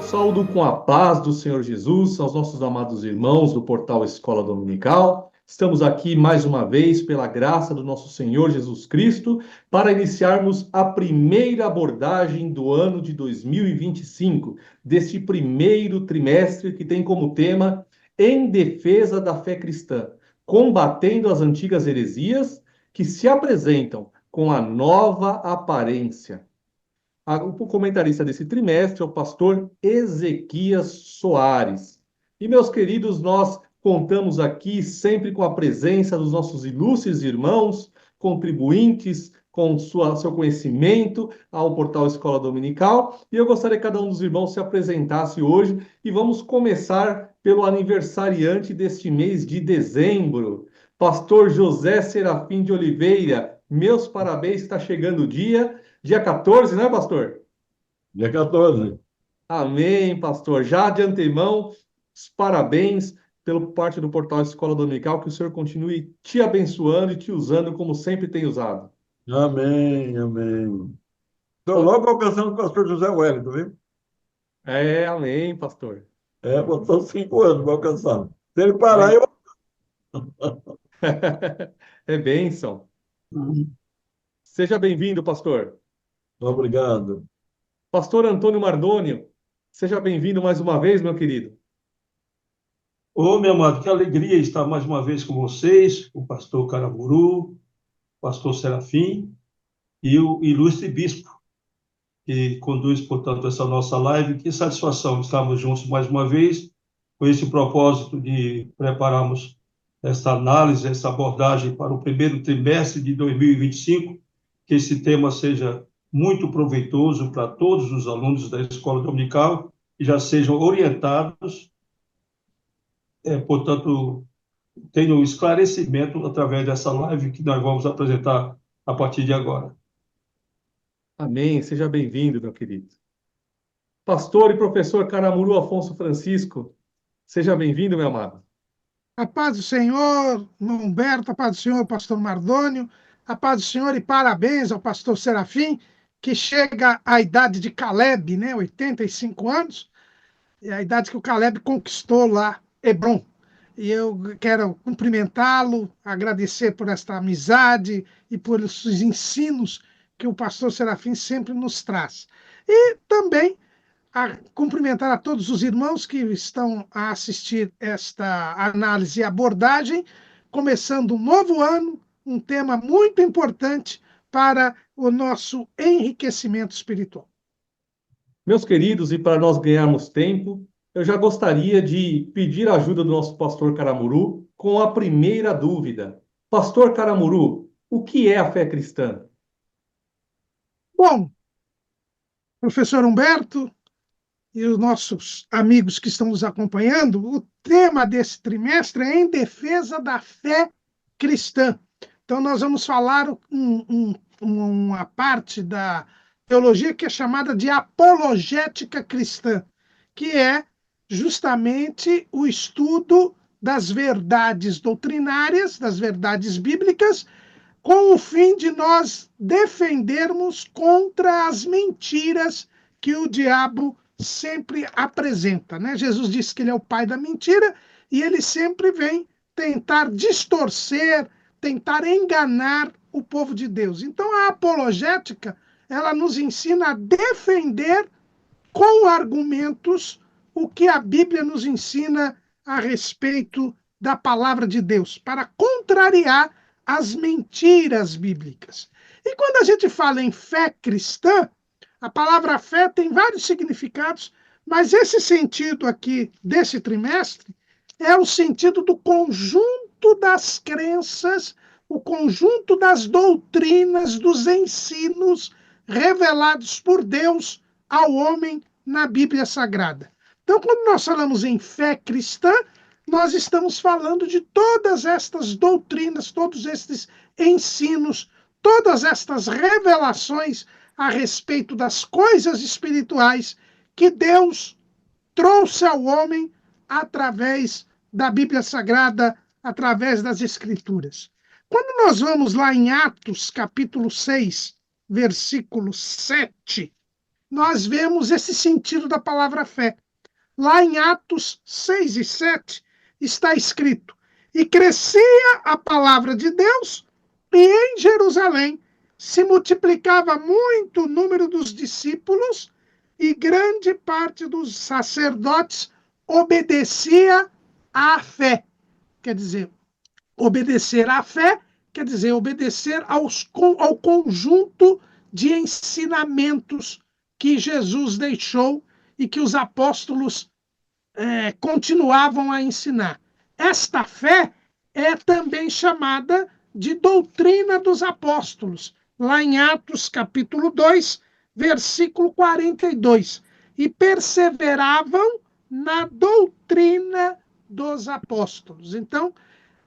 Saúdo com a paz do Senhor Jesus aos nossos amados irmãos do portal Escola Dominical. Estamos aqui mais uma vez, pela graça do nosso Senhor Jesus Cristo, para iniciarmos a primeira abordagem do ano de 2025, deste primeiro trimestre que tem como tema Em Defesa da Fé Cristã, combatendo as antigas heresias que se apresentam com a nova aparência. O comentarista desse trimestre é o pastor Ezequias Soares. E, meus queridos, nós contamos aqui sempre com a presença dos nossos ilustres irmãos, contribuintes com seu conhecimento ao portal Escola Dominical. E eu gostaria que cada um dos irmãos se apresentasse hoje. E vamos começar pelo aniversariante deste mês de dezembro, pastor José Serafim de Oliveira. Meus parabéns, está chegando o dia. Dia 14, né, pastor? Dia 14. Amém, pastor. Já de antemão, parabéns pela parte do portal Escola Dominical, que o Senhor continue te abençoando e te usando como sempre tem usado. Amém, amém. Estou logo alcançando o pastor José Wellington, viu? Amém, pastor. Botou 5 anos para alcançar. Se ele parar, Vai. eu. É bênção. Seja bem-vindo, pastor. Obrigado. Pastor Antônio Mardônio, seja bem-vindo mais uma vez, meu querido. Ô, meu amado, que alegria estar mais uma vez com vocês, o pastor Caramuru, o pastor Serafim e o ilustre bispo, que conduz, portanto, essa nossa live. Que satisfação estarmos juntos mais uma vez, com esse propósito de prepararmos essa análise, essa abordagem para o primeiro trimestre de 2025, que esse tema seja muito proveitoso para todos os alunos da Escola Dominical e já sejam orientados, portanto, tenho esclarecimento através dessa live que nós vamos apresentar a partir de agora. Amém. Seja bem-vindo, meu querido. Pastor e professor Caramuru Afonso Francisco, seja bem-vindo, meu amado. A paz do Senhor, irmão Humberto, a paz do Senhor, pastor Mardônio, a paz do Senhor e parabéns ao pastor Serafim, que chega à idade de Caleb, né, 85 anos, é a idade que o Caleb conquistou lá, Hebrom. E eu quero cumprimentá-lo, agradecer por esta amizade e por esses ensinos que o pastor Serafim sempre nos traz. E também cumprimentar a todos os irmãos que estão a assistir esta análise e abordagem, começando um novo ano, um tema muito importante para o nosso enriquecimento espiritual. Meus queridos, e para nós ganharmos tempo, eu já gostaria de pedir a ajuda do nosso pastor Caramuru com a primeira dúvida. Pastor Caramuru, o que é a fé cristã? Bom, professor Humberto e os nossos amigos que estão nos acompanhando, o tema desse trimestre é em defesa da fé cristã. Então, nós vamos falar uma parte da teologia que é chamada de apologética cristã, que é justamente o estudo das verdades doutrinárias, das verdades bíblicas, com o fim de nós defendermos contra as mentiras que o diabo sempre apresenta, né? Jesus disse que ele é o pai da mentira e ele sempre vem tentar distorcer, tentar enganar o povo de Deus. Então a apologética, ela nos ensina a defender com argumentos o que a Bíblia nos ensina a respeito da palavra de Deus, para contrariar as mentiras bíblicas. E quando a gente fala em fé cristã, a palavra fé tem vários significados, mas esse sentido aqui desse trimestre é o sentido do conjunto das crenças, o conjunto das doutrinas, dos ensinos revelados por Deus ao homem na Bíblia Sagrada. Então, quando nós falamos em fé cristã, nós estamos falando de todas estas doutrinas, todos estes ensinos, todas estas revelações a respeito das coisas espirituais que Deus trouxe ao homem através da Bíblia Sagrada, através das Escrituras. Quando nós vamos lá em Atos, capítulo 6, versículo 7, nós vemos esse sentido da palavra fé. Lá em Atos 6 e 7 está escrito: e crescia a palavra de Deus, e em Jerusalém se multiplicava muito o número dos discípulos, e grande parte dos sacerdotes obedecia à fé. Quer dizer, obedecer à fé quer dizer obedecer ao conjunto de ensinamentos que Jesus deixou e que os apóstolos continuavam a ensinar. Esta fé é também chamada de doutrina dos apóstolos, lá em Atos capítulo 2, versículo 42. E perseveravam na doutrina dos apóstolos. Então,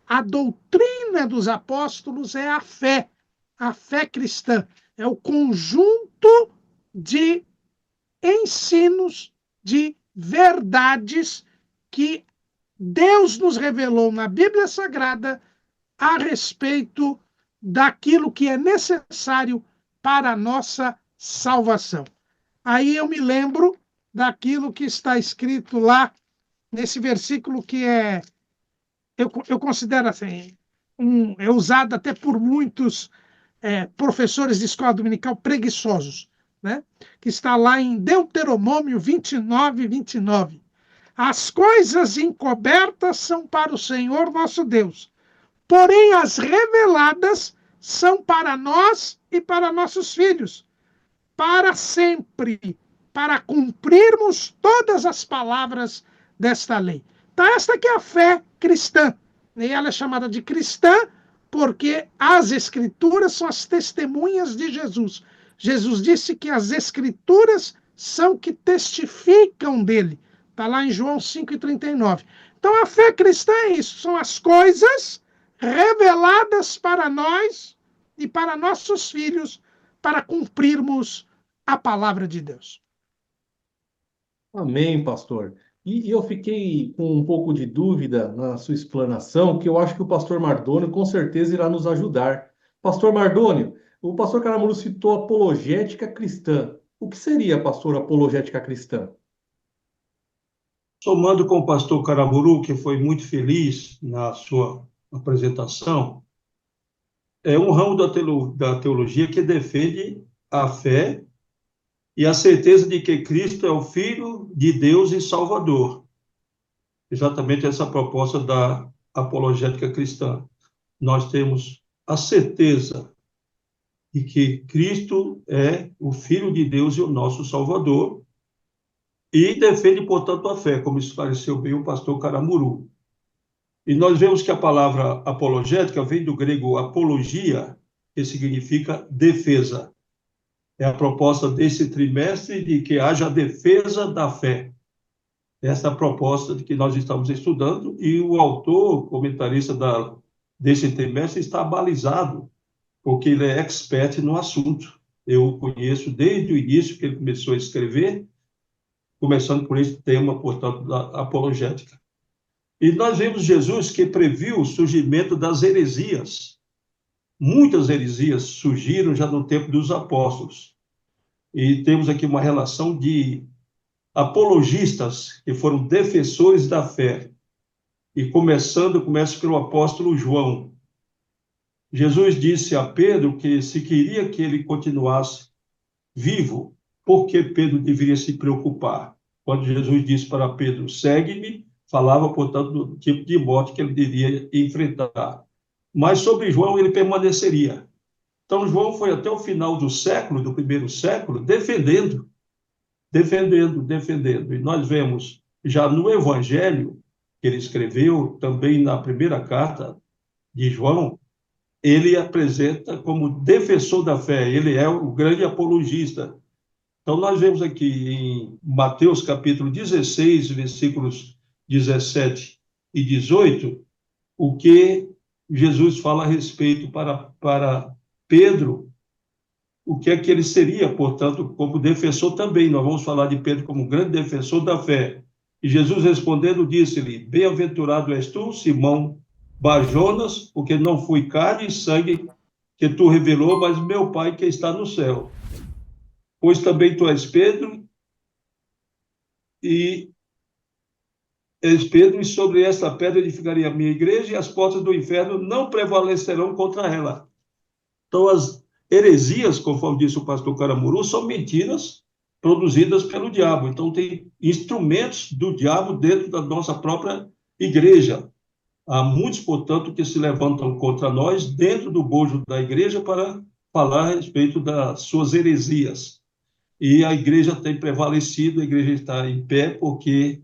a doutrina dos apóstolos é a fé cristã, é o conjunto de ensinos, de verdades que Deus nos revelou na Bíblia Sagrada a respeito daquilo que é necessário para a nossa salvação. Aí eu me lembro daquilo que está escrito lá nesse versículo que eu considero assim, é usado até por muitos professores de escola dominical preguiçosos, né? Que está lá em Deuteronômio 29, 29. As coisas encobertas são para o Senhor nosso Deus, porém as reveladas são para nós e para nossos filhos, para sempre, para cumprirmos todas as palavras desta lei. Então, esta que é a fé cristã. E ela é chamada de cristã porque as Escrituras são as testemunhas de Jesus. Jesus disse que as Escrituras são que testificam dele. Está lá em João 5,39. Então, a fé cristã é isso. São as coisas reveladas para nós e para nossos filhos para cumprirmos a palavra de Deus. Amém, pastor. E eu fiquei com um pouco de dúvida na sua explanação, que eu acho que o pastor Mardônio com certeza irá nos ajudar. Pastor Mardônio, o pastor Caramuru citou apologética cristã. O que seria, pastor, apologética cristã? Somando com o pastor Caramuru, que foi muito feliz na sua apresentação, é um ramo da teologia que defende a fé e a certeza de que Cristo é o Filho de Deus e Salvador. Exatamente essa proposta da apologética cristã. Nós temos a certeza de que Cristo é o Filho de Deus e o nosso Salvador, e defende, portanto, a fé, como esclareceu bem o pastor Caramuru. E nós vemos que a palavra apologética vem do grego apologia, que significa defesa. É a proposta desse trimestre de que haja defesa da fé. Essa é a proposta de que nós estamos estudando, e o autor, comentarista desse trimestre, está balizado, porque ele é expert no assunto. Eu o conheço desde o início que ele começou a escrever, começando por esse tema, portanto, da apologética. E nós vemos Jesus que previu o surgimento das heresias. Muitas heresias surgiram já no tempo dos apóstolos. E temos aqui uma relação de apologistas que foram defensores da fé. E começa pelo apóstolo João. Jesus disse a Pedro que se queria que ele continuasse vivo, por que Pedro deveria se preocupar? Quando Jesus disse para Pedro, segue-me, falava, portanto, do tipo de morte que ele deveria enfrentar. Mas sobre João ele permaneceria. Então, João foi até o final do primeiro século, defendendo. E nós vemos já no Evangelho, que ele escreveu, também na primeira carta de João, ele apresenta como defensor da fé, ele é o grande apologista. Então, nós vemos aqui em Mateus capítulo 16, versículos 17 e 18, o que Jesus fala a respeito para Pedro, o que é que ele seria, portanto, como defensor também. Nós vamos falar de Pedro como grande defensor da fé. E Jesus respondendo disse-lhe, bem-aventurado és tu, Simão Barjonas, porque não foi carne e sangue que tu revelou, mas meu Pai que está no céu. pois também tu és Pedro, e e sobre esta pedra edificarei a minha igreja, e as portas do inferno não prevalecerão contra ela. Então, as heresias, conforme disse o pastor Caramuru, são mentiras produzidas pelo diabo. Então, tem instrumentos do diabo dentro da nossa própria igreja. Há muitos, portanto, que se levantam contra nós dentro do bojo da igreja para falar a respeito das suas heresias. E a igreja tem prevalecido, a igreja está em pé, porque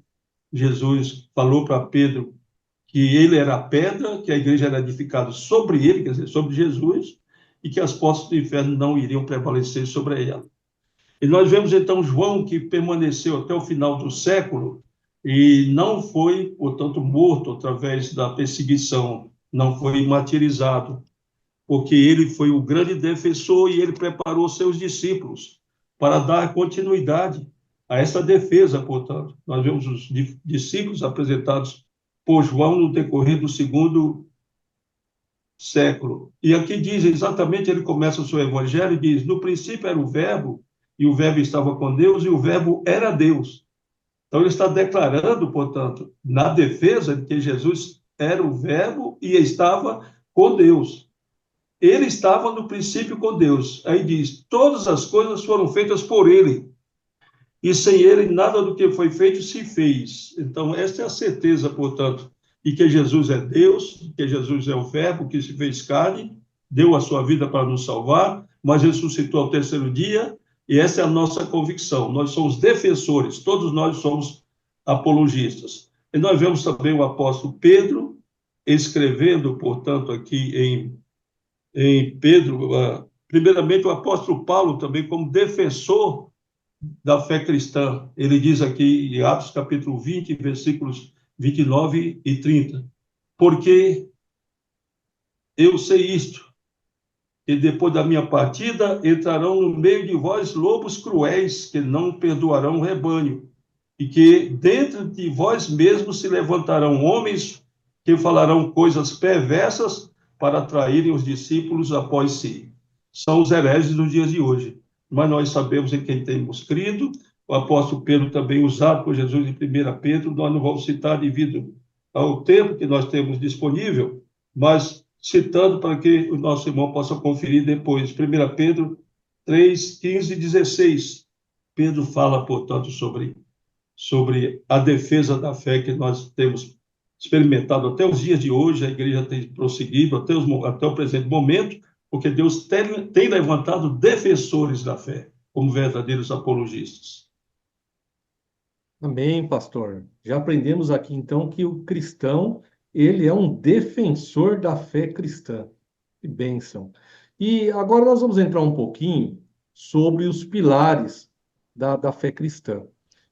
Jesus falou para Pedro que ele era a pedra, que a igreja era edificada sobre ele, quer dizer, sobre Jesus, e que as portas do inferno não iriam prevalecer sobre ela. E nós vemos, então, João, que permaneceu até o final do século e não foi, portanto, morto através da perseguição, não foi martirizado, porque ele foi o grande defensor e ele preparou seus discípulos para dar continuidade a essa defesa, portanto. Nós vemos os discípulos apresentados por João no decorrer do segundo século. E aqui diz exatamente, ele começa o seu evangelho e diz: no princípio era o Verbo, e o Verbo estava com Deus, e o Verbo era Deus. Então ele está declarando, portanto, na defesa de que Jesus era o Verbo e estava com Deus. Ele estava no princípio com Deus. Aí diz: todas as coisas foram feitas por ele, e sem ele nada do que foi feito se fez. Então, esta é a certeza, portanto, de que Jesus é Deus, que Jesus é o Verbo que se fez carne, deu a sua vida para nos salvar, mas ressuscitou ao terceiro dia, e essa é a nossa convicção. Nós somos defensores, todos nós somos apologistas. E nós vemos também o apóstolo Pedro escrevendo, portanto, aqui em Pedro, primeiramente o apóstolo Paulo também como defensor da fé cristã. Ele diz aqui em Atos capítulo 20, versículos 29 e 30. Porque eu sei isto, que depois da minha partida entrarão no meio de vós lobos cruéis, que não perdoarão o rebanho, e que dentro de vós mesmos se levantarão homens que falarão coisas perversas para atraírem os discípulos após si. São os hereges dos dias de hoje. Mas nós sabemos em quem temos crido. O apóstolo Pedro também usado por Jesus em 1 Pedro, nós não vamos citar devido ao tempo que nós temos disponível, mas citando para que o nosso irmão possa conferir depois. 1 Pedro 3, 15 e 16. Pedro fala, portanto, sobre a defesa da fé que nós temos experimentado até os dias de hoje. A igreja tem prosseguido até o presente momento, porque Deus tem levantado defensores da fé, como verdadeiros apologistas. Amém, pastor. Já aprendemos aqui, então, que o cristão, ele é um defensor da fé cristã. Que bênção. E agora nós vamos entrar um pouquinho sobre os pilares da fé cristã.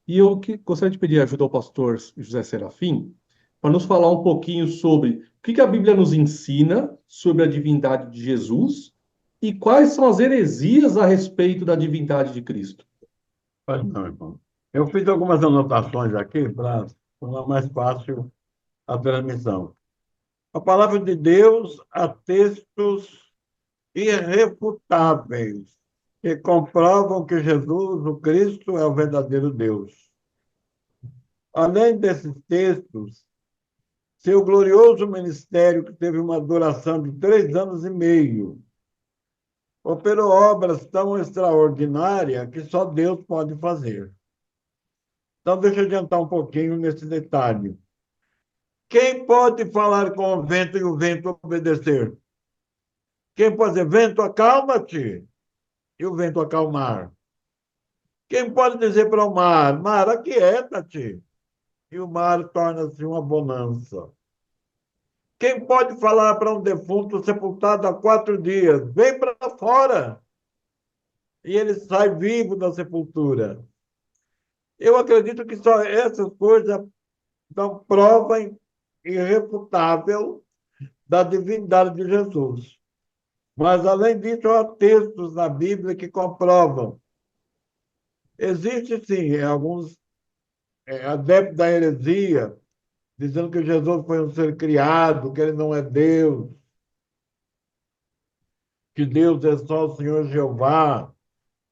E eu gostaria de pedir ajuda ao pastor José Serafim para nos falar um pouquinho sobre o que a Bíblia nos ensina sobre a divindade de Jesus e quais são as heresias a respeito da divindade de Cristo. Pois não, irmão. Eu fiz algumas anotações aqui para tornar mais fácil a transmissão. A palavra de Deus há textos irrefutáveis que comprovam que Jesus, o Cristo, é o verdadeiro Deus. Além desses textos, seu glorioso ministério, que teve uma duração de 3 anos e meio, operou obras tão extraordinárias que só Deus pode fazer. Então, deixa eu adiantar um pouquinho nesse detalhe. Quem pode falar com o vento e o vento obedecer? Quem pode dizer, vento, acalma-te, e o vento acalmar? Quem pode dizer para o mar, mar, aquieta-te, e o mar torna-se uma bonança? Quem pode falar para um defunto sepultado há 4 dias, vem para fora, e ele sai vivo da sepultura? Eu acredito que só essas coisas dão prova irrefutável da divindade de Jesus. Mas, além disso, há textos na Bíblia que comprovam. Existe, sim, alguns adeptos da heresia, dizendo que Jesus foi um ser criado, que ele não é Deus, que Deus é só o Senhor Jeová.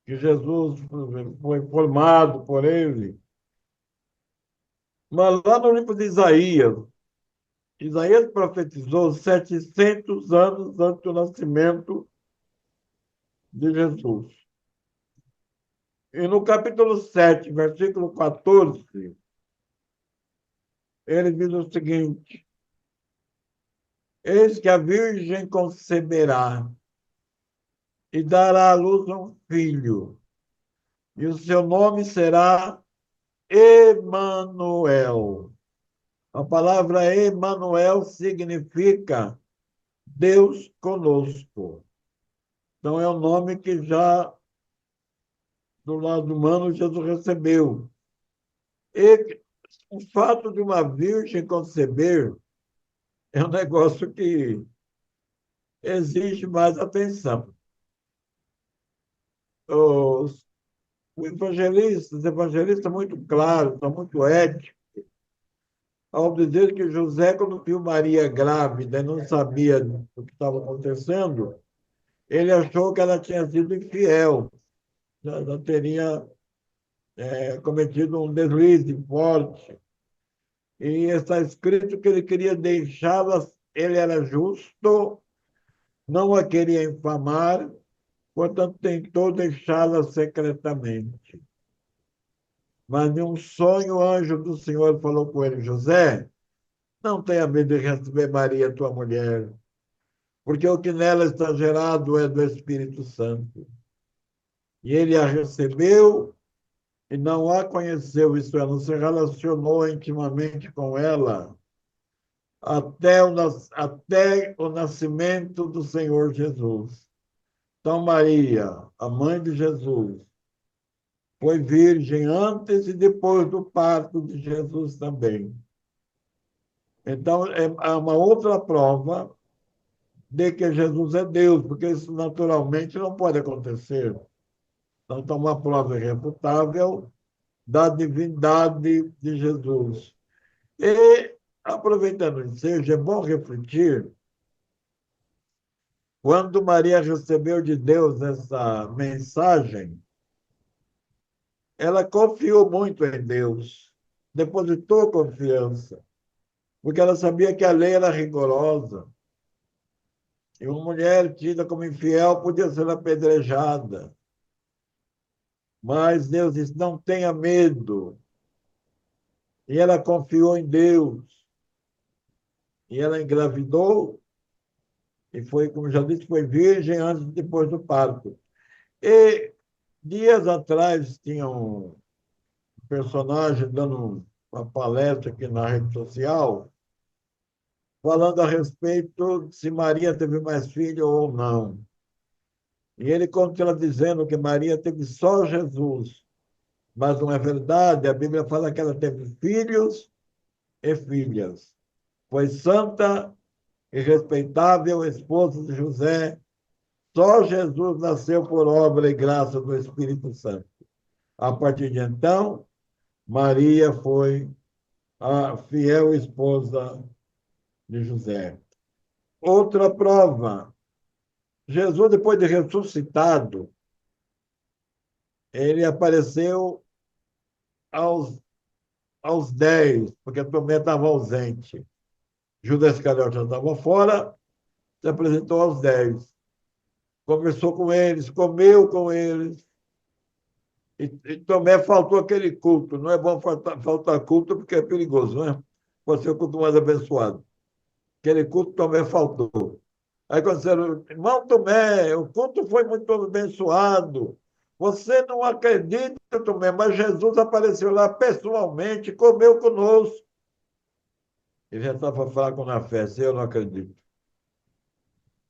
que Jesus foi formado por ele. Mas lá no livro de Isaías, Isaías profetizou 700 anos antes do nascimento de Jesus. E no capítulo 7, versículo 14, ele diz o seguinte: Eis que a Virgem conceberá e dará à luz um filho, e o seu nome será Emanuel. A palavra Emanuel significa Deus conosco. Então, é o nome que já, do lado humano, Jesus recebeu. E o fato de uma virgem conceber é um negócio que exige mais atenção. Os os evangelistas muito claros, são muito éticos, ao dizer que José, quando viu Maria grávida e não sabia o que estava acontecendo, ele achou que ela tinha sido infiel, já teria cometido um deslize forte. E está escrito que ele queria deixá-la, ele era justo, não a queria infamar, portanto, tentou deixá-la secretamente. Mas, em um sonho, o anjo do Senhor falou com ele: José, não tenha medo de receber Maria, tua mulher, porque o que nela está gerado é do Espírito Santo. E ele a recebeu e não a conheceu, isto é, não se relacionou intimamente com ela até o nascimento do Senhor Jesus. Então, Maria, a mãe de Jesus, foi virgem antes e depois do parto de Jesus também. Então, é uma outra prova de que Jesus é Deus, porque isso naturalmente não pode acontecer. Então, é uma prova irrefutável da divindade de Jesus. E, aproveitando o ensejo, é bom refletir, quando Maria recebeu de Deus essa mensagem, ela confiou muito em Deus, depositou confiança, porque ela sabia que a lei era rigorosa. E uma mulher tida como infiel podia ser apedrejada. Mas Deus disse: não tenha medo. E ela confiou em Deus. E ela engravidou e foi, como já disse, foi virgem antes e depois do parto. E dias atrás tinha um personagem dando uma palestra aqui na rede social, falando a respeito de se Maria teve mais filho ou não. E ele contradizendo que Maria teve só Jesus. Mas não é verdade, a Bíblia fala que ela teve filhos e filhas. Foi santa e respeitável esposa de José. Só Jesus nasceu por obra e graça do Espírito Santo. A partir de então, Maria foi a fiel esposa de José. Outra prova, Jesus, depois de ressuscitado, ele apareceu aos, aos 10, porque Tomé estava ausente. Judas Iscariote já estava fora, se apresentou aos 10. Conversou com eles, comeu com eles. E Tomé faltou aquele culto. Não é bom faltar culto porque é perigoso, né? Pode ser o culto mais abençoado. Aquele culto Tomé faltou. Aí quando disseram: irmão Tomé, o culto foi muito abençoado. Você não acredita, Tomé, mas Jesus apareceu lá pessoalmente, comeu conosco. Ele já estava fraco na fé, se eu não acredito.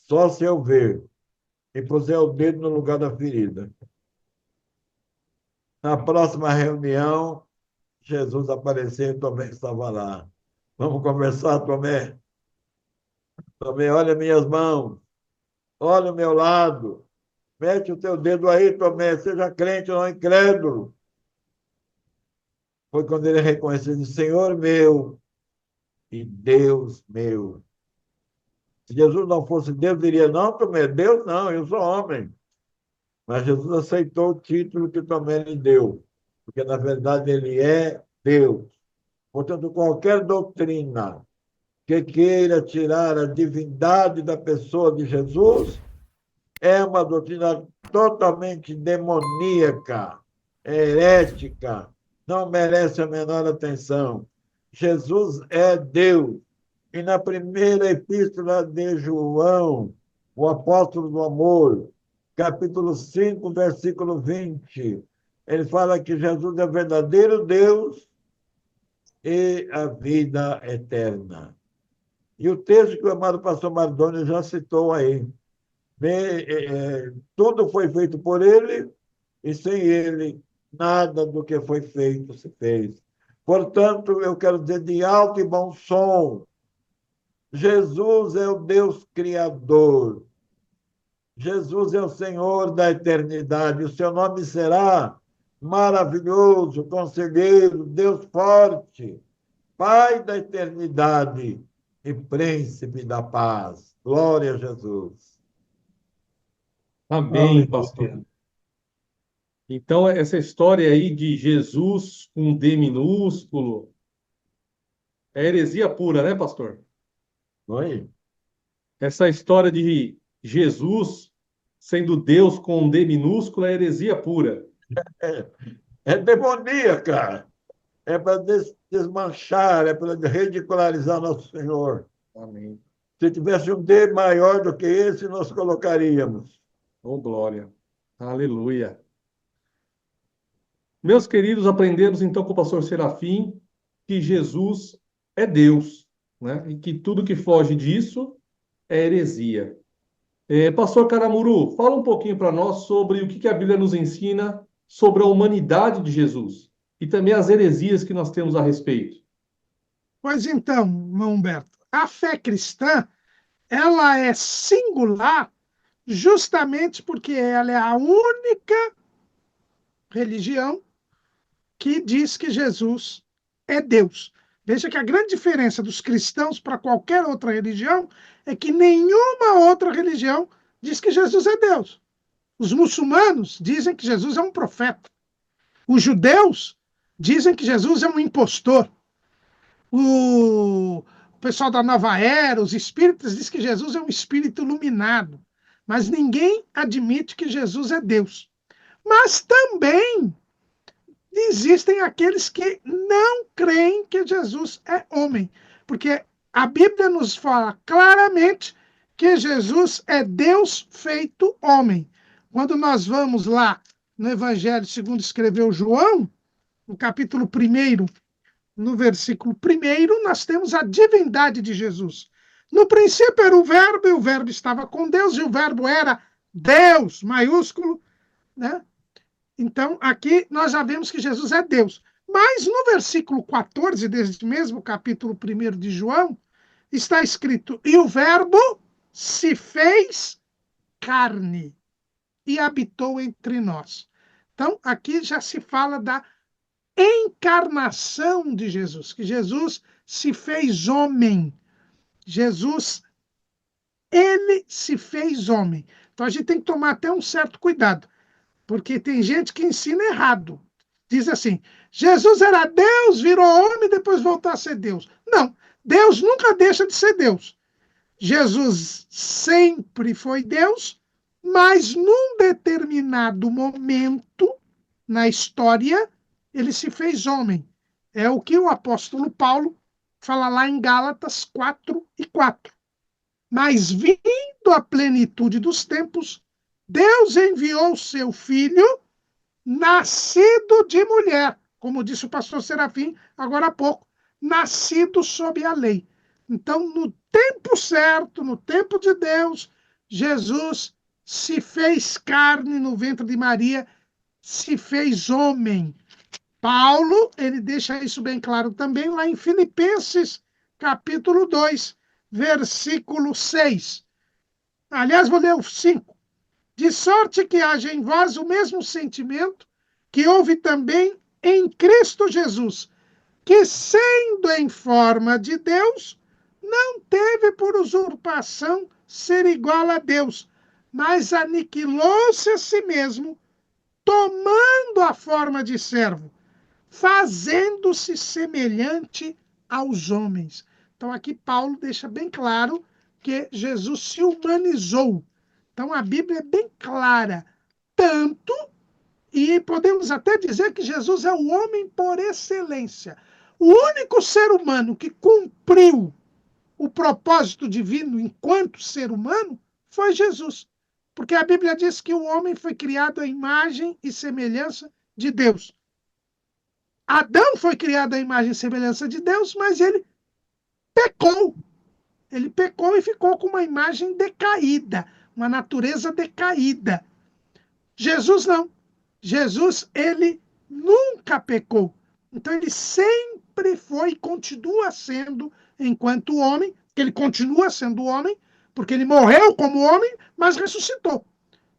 Só se eu ver e puser o dedo no lugar da ferida. Na próxima reunião, Jesus apareceu e Tomé estava lá. Vamos conversar, Tomé? Tomé, olha minhas mãos, olha o meu lado. Mete o teu dedo aí, Tomé, seja crente ou não incrédulo. Foi quando ele reconheceu: Senhor meu e Deus meu. Se Jesus não fosse Deus, diria: não, Tomé, Deus não, eu sou homem. Mas Jesus aceitou o título que também lhe deu, porque, na verdade, ele é Deus. Portanto, qualquer doutrina que queira tirar a divindade da pessoa de Jesus é uma doutrina totalmente demoníaca, herética, não merece a menor atenção. Jesus é Deus. E na primeira epístola de João, o apóstolo do amor, capítulo 5, versículo 20, ele fala que Jesus é verdadeiro Deus e a vida eterna. E o texto que o amado pastor Mardoni já citou aí. Tudo foi feito por ele, e sem ele, nada do que foi feito se fez. Portanto, eu quero dizer de alto e bom som: Jesus é o Deus Criador. Jesus é o Senhor da eternidade. O seu nome será maravilhoso, conselheiro, Deus forte, Pai da eternidade e príncipe da paz. Glória a Jesus. Amém, pastor. Aleluia. Então, essa história aí de Jesus com D minúsculo é heresia pura, né, pastor? Oi? Essa história de Jesus sendo Deus com um D minúsculo é heresia pura. É, é demoníaca. É para desmanchar, é para ridicularizar nosso Senhor. Amém. Se tivesse um D maior do que esse, nós colocaríamos. Oh, glória. Aleluia. Meus queridos, aprendemos então com o pastor Serafim que Jesus é Deus, né? E que tudo que foge disso é heresia. Pastor Caramuru, fala um pouquinho para nós sobre o que a Bíblia nos ensina sobre a humanidade de Jesus e também as heresias que nós temos a respeito. Pois então, irmão Humberto, a fé cristã, ela é singular justamente porque ela é a única religião que diz que Jesus é Deus. Veja que a grande diferença dos cristãos para qualquer outra religião é que nenhuma outra religião diz que Jesus é Deus. Os muçulmanos dizem que Jesus é um profeta. Os judeus dizem que Jesus é um impostor. O pessoal da Nova Era, os espíritas, dizem que Jesus é um espírito iluminado. Mas ninguém admite que Jesus é Deus. Mas também existem aqueles que não creem que Jesus é homem, porque a Bíblia nos fala claramente que Jesus é Deus feito homem. Quando nós vamos lá no Evangelho segundo escreveu João, no capítulo 1, no versículo 1, nós temos a divindade de Jesus. No princípio era o Verbo, e o Verbo estava com Deus, e o Verbo era Deus, maiúsculo, né? Então, aqui nós já vemos que Jesus é Deus. Mas no versículo 14, deste mesmo capítulo 1 de João, está escrito: e o Verbo se fez carne e habitou entre nós. Então, aqui já se fala da encarnação de Jesus, que Jesus se fez homem. Jesus, ele se fez homem. Então, a gente tem que tomar até um certo cuidado. Porque tem gente que ensina errado. Diz assim: Jesus era Deus, virou homem e depois voltou a ser Deus. Não, Deus nunca deixa de ser Deus. Jesus sempre foi Deus, mas num determinado momento na história, ele se fez homem. É o que o apóstolo Paulo fala lá em Gálatas 4:4. Mas vindo a plenitude dos tempos, Deus enviou o seu filho, nascido de mulher, como disse o pastor Serafim agora há pouco, nascido sob a lei. Então, no tempo certo, no tempo de Deus, Jesus se fez carne no ventre de Maria, se fez homem. Paulo, ele deixa isso bem claro também lá em Filipenses, capítulo 2, versículo 6. Aliás, vou ler o 5. De sorte que haja em vós o mesmo sentimento que houve também em Cristo Jesus, que, sendo em forma de Deus, não teve por usurpação ser igual a Deus, mas aniquilou-se a si mesmo, tomando a forma de servo, fazendo-se semelhante aos homens. Então, aqui Paulo deixa bem claro que Jesus se humanizou. Então, a Bíblia é bem clara, tanto, e podemos até dizer que Jesus é o homem por excelência. O único ser humano que cumpriu o propósito divino enquanto ser humano foi Jesus. Porque a Bíblia diz que o homem foi criado à imagem e semelhança de Deus. Adão foi criado à imagem e semelhança de Deus, mas ele pecou. Ele pecou e ficou com uma imagem decaída, uma natureza decaída. Jesus não. Jesus, ele nunca pecou. Então, ele sempre foi e continua sendo, enquanto homem, ele continua sendo homem, porque ele morreu como homem, mas ressuscitou.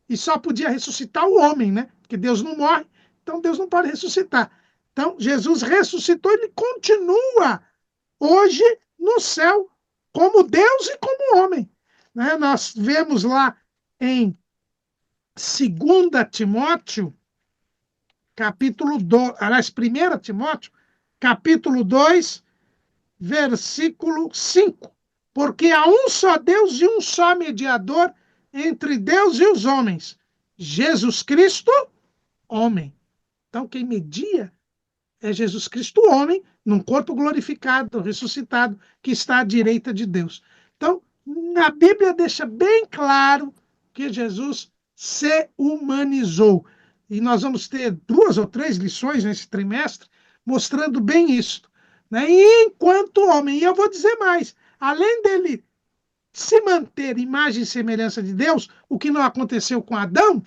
E só podia ressuscitar o homem, né? Porque Deus não morre, então Deus não pode ressuscitar. Então, Jesus ressuscitou, ele continua hoje no céu, como Deus e como homem. Né? Nós vemos lá em 2 Timóteo, capítulo 2, aliás, 1 Timóteo, capítulo 2, versículo 5. Porque há um só Deus e um só mediador entre Deus e os homens, Jesus Cristo, homem. Então, quem media é Jesus Cristo, homem, num corpo glorificado, ressuscitado, que está à direita de Deus. Então, a Bíblia deixa bem claro que Jesus se humanizou. E nós vamos ter 2 ou 3 lições nesse trimestre mostrando bem isso. Né? E enquanto homem, e eu vou dizer mais, além dele se manter imagem e semelhança de Deus, o que não aconteceu com Adão,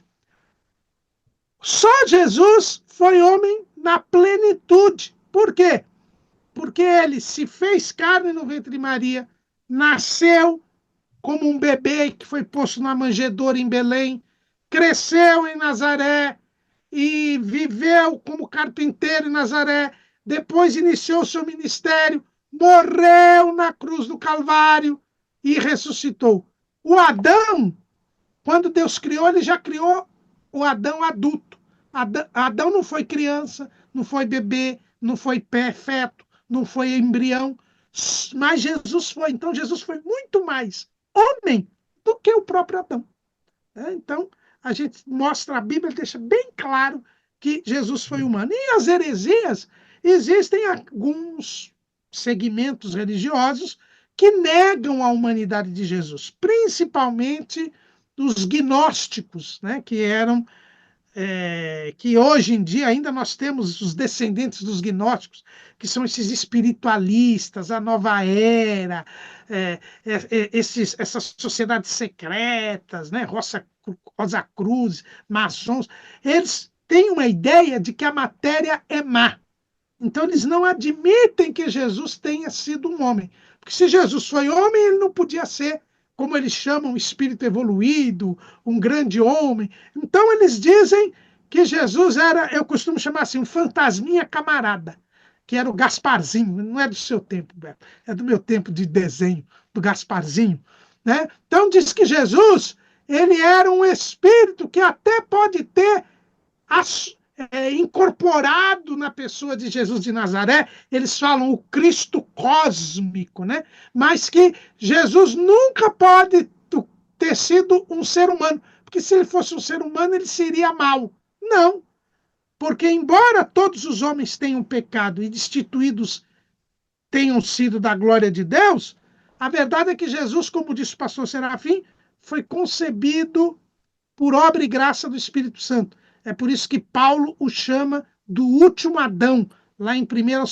só Jesus foi homem na plenitude. Por quê? Porque ele se fez carne no ventre de Maria, nasceu como um bebê que foi posto na manjedoura em Belém, cresceu em Nazaré e viveu como carpinteiro em Nazaré, depois iniciou seu ministério, morreu na cruz do Calvário e ressuscitou. O Adão, quando Deus criou, ele já criou o Adão adulto. Adão não foi criança, não foi bebê, não foi feto, não foi embrião, mas Jesus foi. Então, Jesus foi muito mais homem do que o próprio Adão. Então, a gente mostra, a Bíblia deixa bem claro que Jesus foi humano. E as heresias, existem alguns segmentos religiosos que negam a humanidade de Jesus, principalmente os gnósticos, né, que hoje em dia ainda nós temos os descendentes dos gnósticos, que são esses espiritualistas, a nova era, essas sociedades secretas, né, Rosa Cruz, maçons, eles têm uma ideia de que a matéria é má. Então, eles não admitem que Jesus tenha sido um homem. Porque se Jesus foi homem, ele não podia ser, como eles chamam, espírito evoluído, um grande homem. Então, eles dizem que Jesus era, eu costumo chamar assim, um fantasminha camarada, que era o Gasparzinho. Não é do seu tempo, Beto, é do meu tempo de desenho, do Gasparzinho. Né? Então, diz que Jesus, ele era um espírito que até pode ter incorporado na pessoa de Jesus de Nazaré, eles falam o Cristo cósmico, né? Mas que Jesus nunca pode ter sido um ser humano, porque se ele fosse um ser humano, ele seria mau. Não, porque embora todos os homens tenham pecado e destituídos tenham sido da glória de Deus, a verdade é que Jesus, como disse o pastor Serafim, foi concebido por obra e graça do Espírito Santo. É por isso que Paulo o chama do último Adão, lá em 1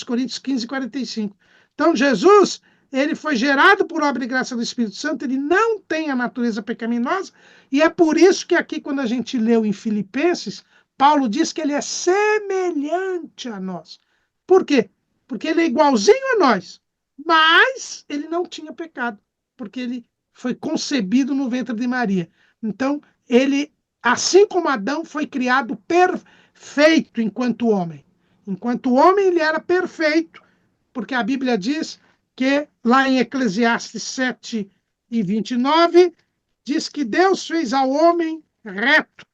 Coríntios 15, 45. Então, Jesus, ele foi gerado por obra e graça do Espírito Santo, ele não tem a natureza pecaminosa, e é por isso que aqui, quando a gente leu em Filipenses, Paulo diz que ele é semelhante a nós. Por quê? Porque ele é igualzinho a nós, mas ele não tinha pecado, porque ele foi concebido no ventre de Maria. Então, ele, assim como Adão, foi criado perfeito enquanto homem. Enquanto homem, ele era perfeito, porque a Bíblia diz que, lá em Eclesiastes 7 e 29, diz que Deus fez ao homem reto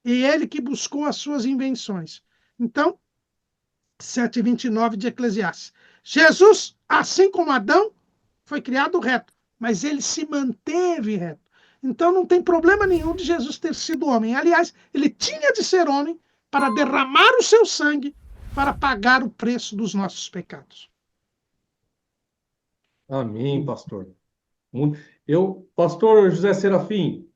e ele que buscou as suas invenções. Então, 7:29 de Eclesiastes. Jesus, assim como Adão, foi criado reto, mas ele se manteve reto. Então não tem problema nenhum de Jesus ter sido homem. Aliás, ele tinha de ser homem para derramar o seu sangue para pagar o preço dos nossos pecados. Amém, pastor. Pastor José Serafim,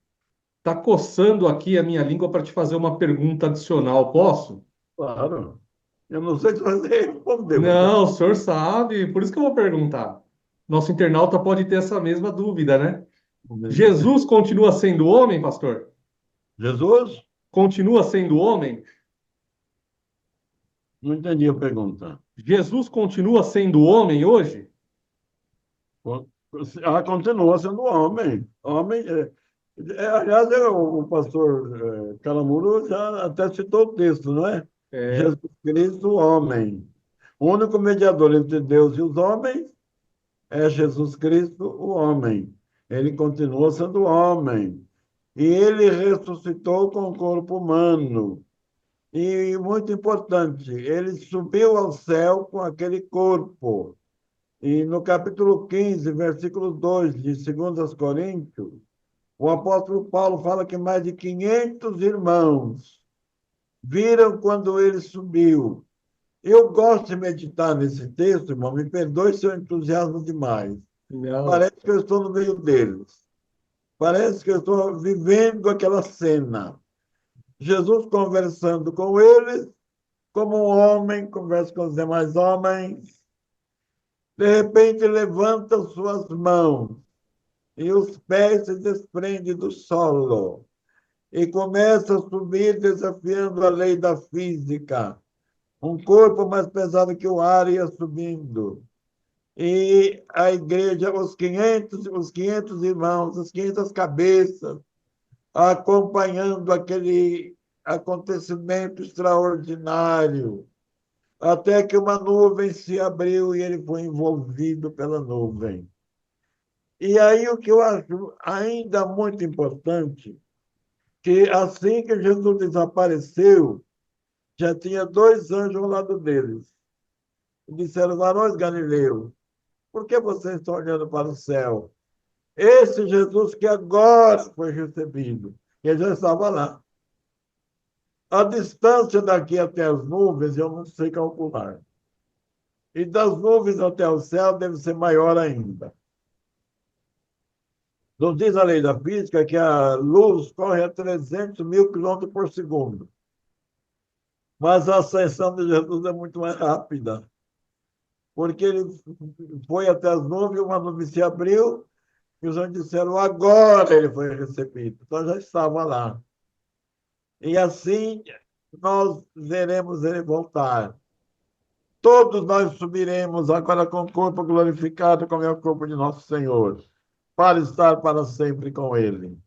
tá coçando aqui a minha língua para te fazer uma pergunta adicional, posso? Claro. Eu não sei se você respondeu, mas Não, o senhor sabe, por isso que eu vou perguntar. Nosso internauta pode ter essa mesma dúvida, né? Jesus continua sendo homem, pastor? Jesus? Continua sendo homem? Não entendi a pergunta. Jesus continua sendo homem hoje? Ela continua sendo homem. Homem. Aliás, o pastor Calamuro já até citou o texto, não é? É, Jesus Cristo, homem. O único mediador entre Deus e os homens é Jesus Cristo, o homem. Ele continua sendo homem. E ele ressuscitou com o corpo humano. E muito importante, ele subiu ao céu com aquele corpo. E no capítulo 15, versículo 2 de 2 Coríntios, o apóstolo Paulo fala que mais de 500 irmãos viram quando ele subiu. Eu gosto de meditar nesse texto, irmão, me perdoe se eu entusiasmo demais. não. Parece que eu estou no meio deles. Parece que eu estou vivendo aquela cena. Jesus conversando com eles, como um homem conversa com os demais homens. De repente, levanta suas mãos e os pés se desprendem do solo e começa a subir desafiando a lei da física. Um corpo mais pesado que o ar ia subindo. E a igreja, os 500 irmãos, as 500 cabeças, acompanhando aquele acontecimento extraordinário, até que uma nuvem se abriu e ele foi envolvido pela nuvem. E aí o que eu acho ainda muito importante, que assim que Jesus desapareceu, já tinha 2 anjos ao lado deles. E disseram: varões galileus, por que vocês estão olhando para o céu? Esse Jesus que agora foi recebido, ele já estava lá. A distância daqui até as nuvens eu não sei calcular. E das nuvens até o céu deve ser maior ainda. Nos diz a lei da física que a luz corre a 300 mil quilômetros por segundo. Mas a ascensão de Jesus é muito mais rápida. Porque ele foi até as nuvens, uma nuvem se abriu, e os anjos disseram: agora ele foi recebido. Então já estava lá. E assim nós veremos ele voltar. Todos nós subiremos agora com o corpo glorificado, como é o corpo de nosso Senhor, para estar para sempre com ele.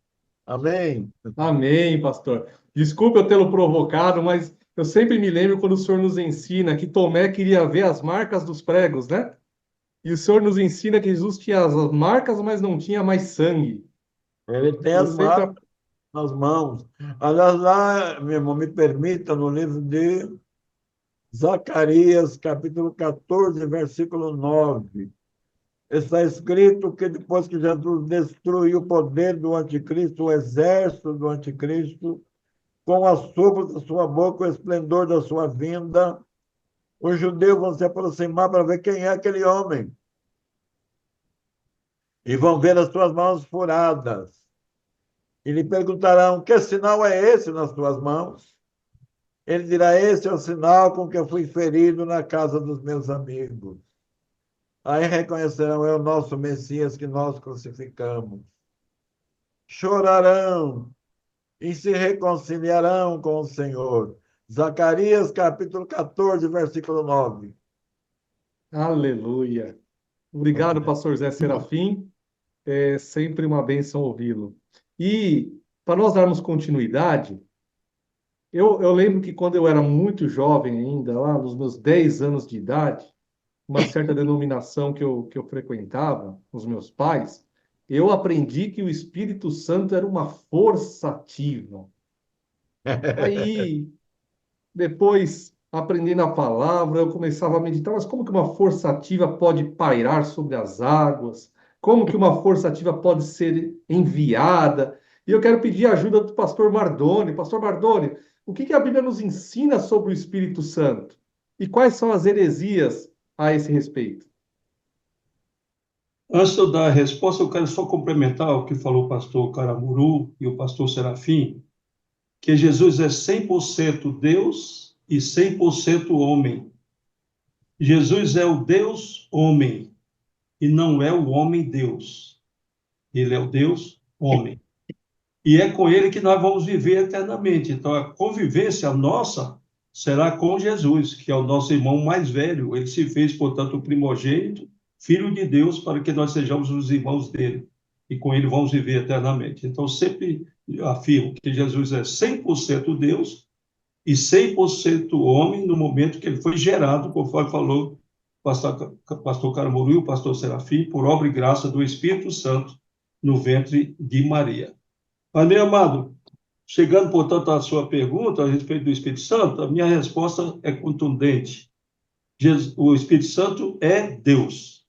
Amém? Amém, pastor. Desculpe eu tê-lo provocado, mas eu sempre me lembro quando o senhor nos ensina que Tomé queria ver as marcas dos pregos, né? E o senhor nos ensina que Jesus tinha as marcas, mas não tinha mais sangue. Ele tem Eu as sempre. marcas nas mãos. Aliás, lá, meu irmão, me permita, no livro de Zacarias, capítulo 14, versículo 9, está escrito que depois que Jesus destruiu o poder do anticristo, o exército do anticristo, com a sopro da sua boca, o esplendor da sua vinda, os judeus vão se aproximar para ver quem é aquele homem. E vão ver as suas mãos furadas. E lhe perguntarão: que sinal é esse nas tuas mãos? Ele dirá: esse é o sinal com que eu fui ferido na casa dos meus amigos. Aí reconhecerão: é o nosso Messias que nós crucificamos. Chorarão e se reconciliarão com o Senhor. Zacarias, capítulo 14, versículo 9. Aleluia. Obrigado, pastor Zé Serafim. É sempre uma bênção ouvi-lo. E, para nós darmos continuidade, eu lembro que quando eu era muito jovem ainda, lá nos meus 10 anos de idade, uma certa denominação que eu frequentava, os meus pais, eu aprendi que o Espírito Santo era uma força ativa. Aí, depois, aprendendo a palavra, eu começava a meditar, mas como que uma força ativa pode pairar sobre as águas? Como que uma força ativa pode ser enviada? E eu quero pedir a ajuda do pastor Mardoni. Pastor Mardoni, o que que a Bíblia nos ensina sobre o Espírito Santo? E quais são as heresias a esse respeito? Antes de eu dar a resposta, eu quero só complementar o que falou o pastor Caramuru e o pastor Serafim, que Jesus é 100% Deus e 100% homem. Jesus é o Deus homem e não é o homem Deus. Ele é o Deus homem. E é com ele que nós vamos viver eternamente. Então, a convivência nossa será com Jesus, que é o nosso irmão mais velho. Ele se fez, portanto, o primogênito, filho de Deus, para que nós sejamos os irmãos dele. E com ele vamos viver eternamente. Então, sempre afirmo que Jesus é 100% Deus e 100% homem no momento que ele foi gerado, conforme falou o pastor Caramuru e o pastor Serafim, por obra e graça do Espírito Santo no ventre de Maria. Mas, meu amado, chegando, portanto, à sua pergunta a respeito do Espírito Santo, a minha resposta é contundente. O Espírito Santo é Deus.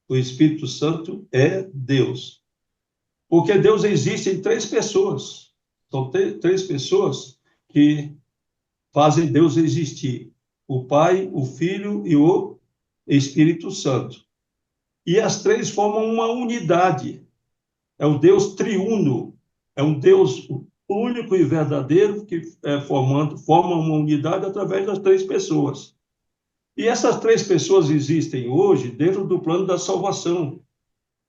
O Espírito Santo é Deus. Porque Deus existe em três pessoas. São três pessoas que fazem Deus existir: o Pai, o Filho e o Espírito Santo. E as três formam uma unidade. É o Deus triuno, é um Deus único e verdadeiro que forma uma unidade através das três pessoas. E essas três pessoas existem hoje dentro do plano da salvação.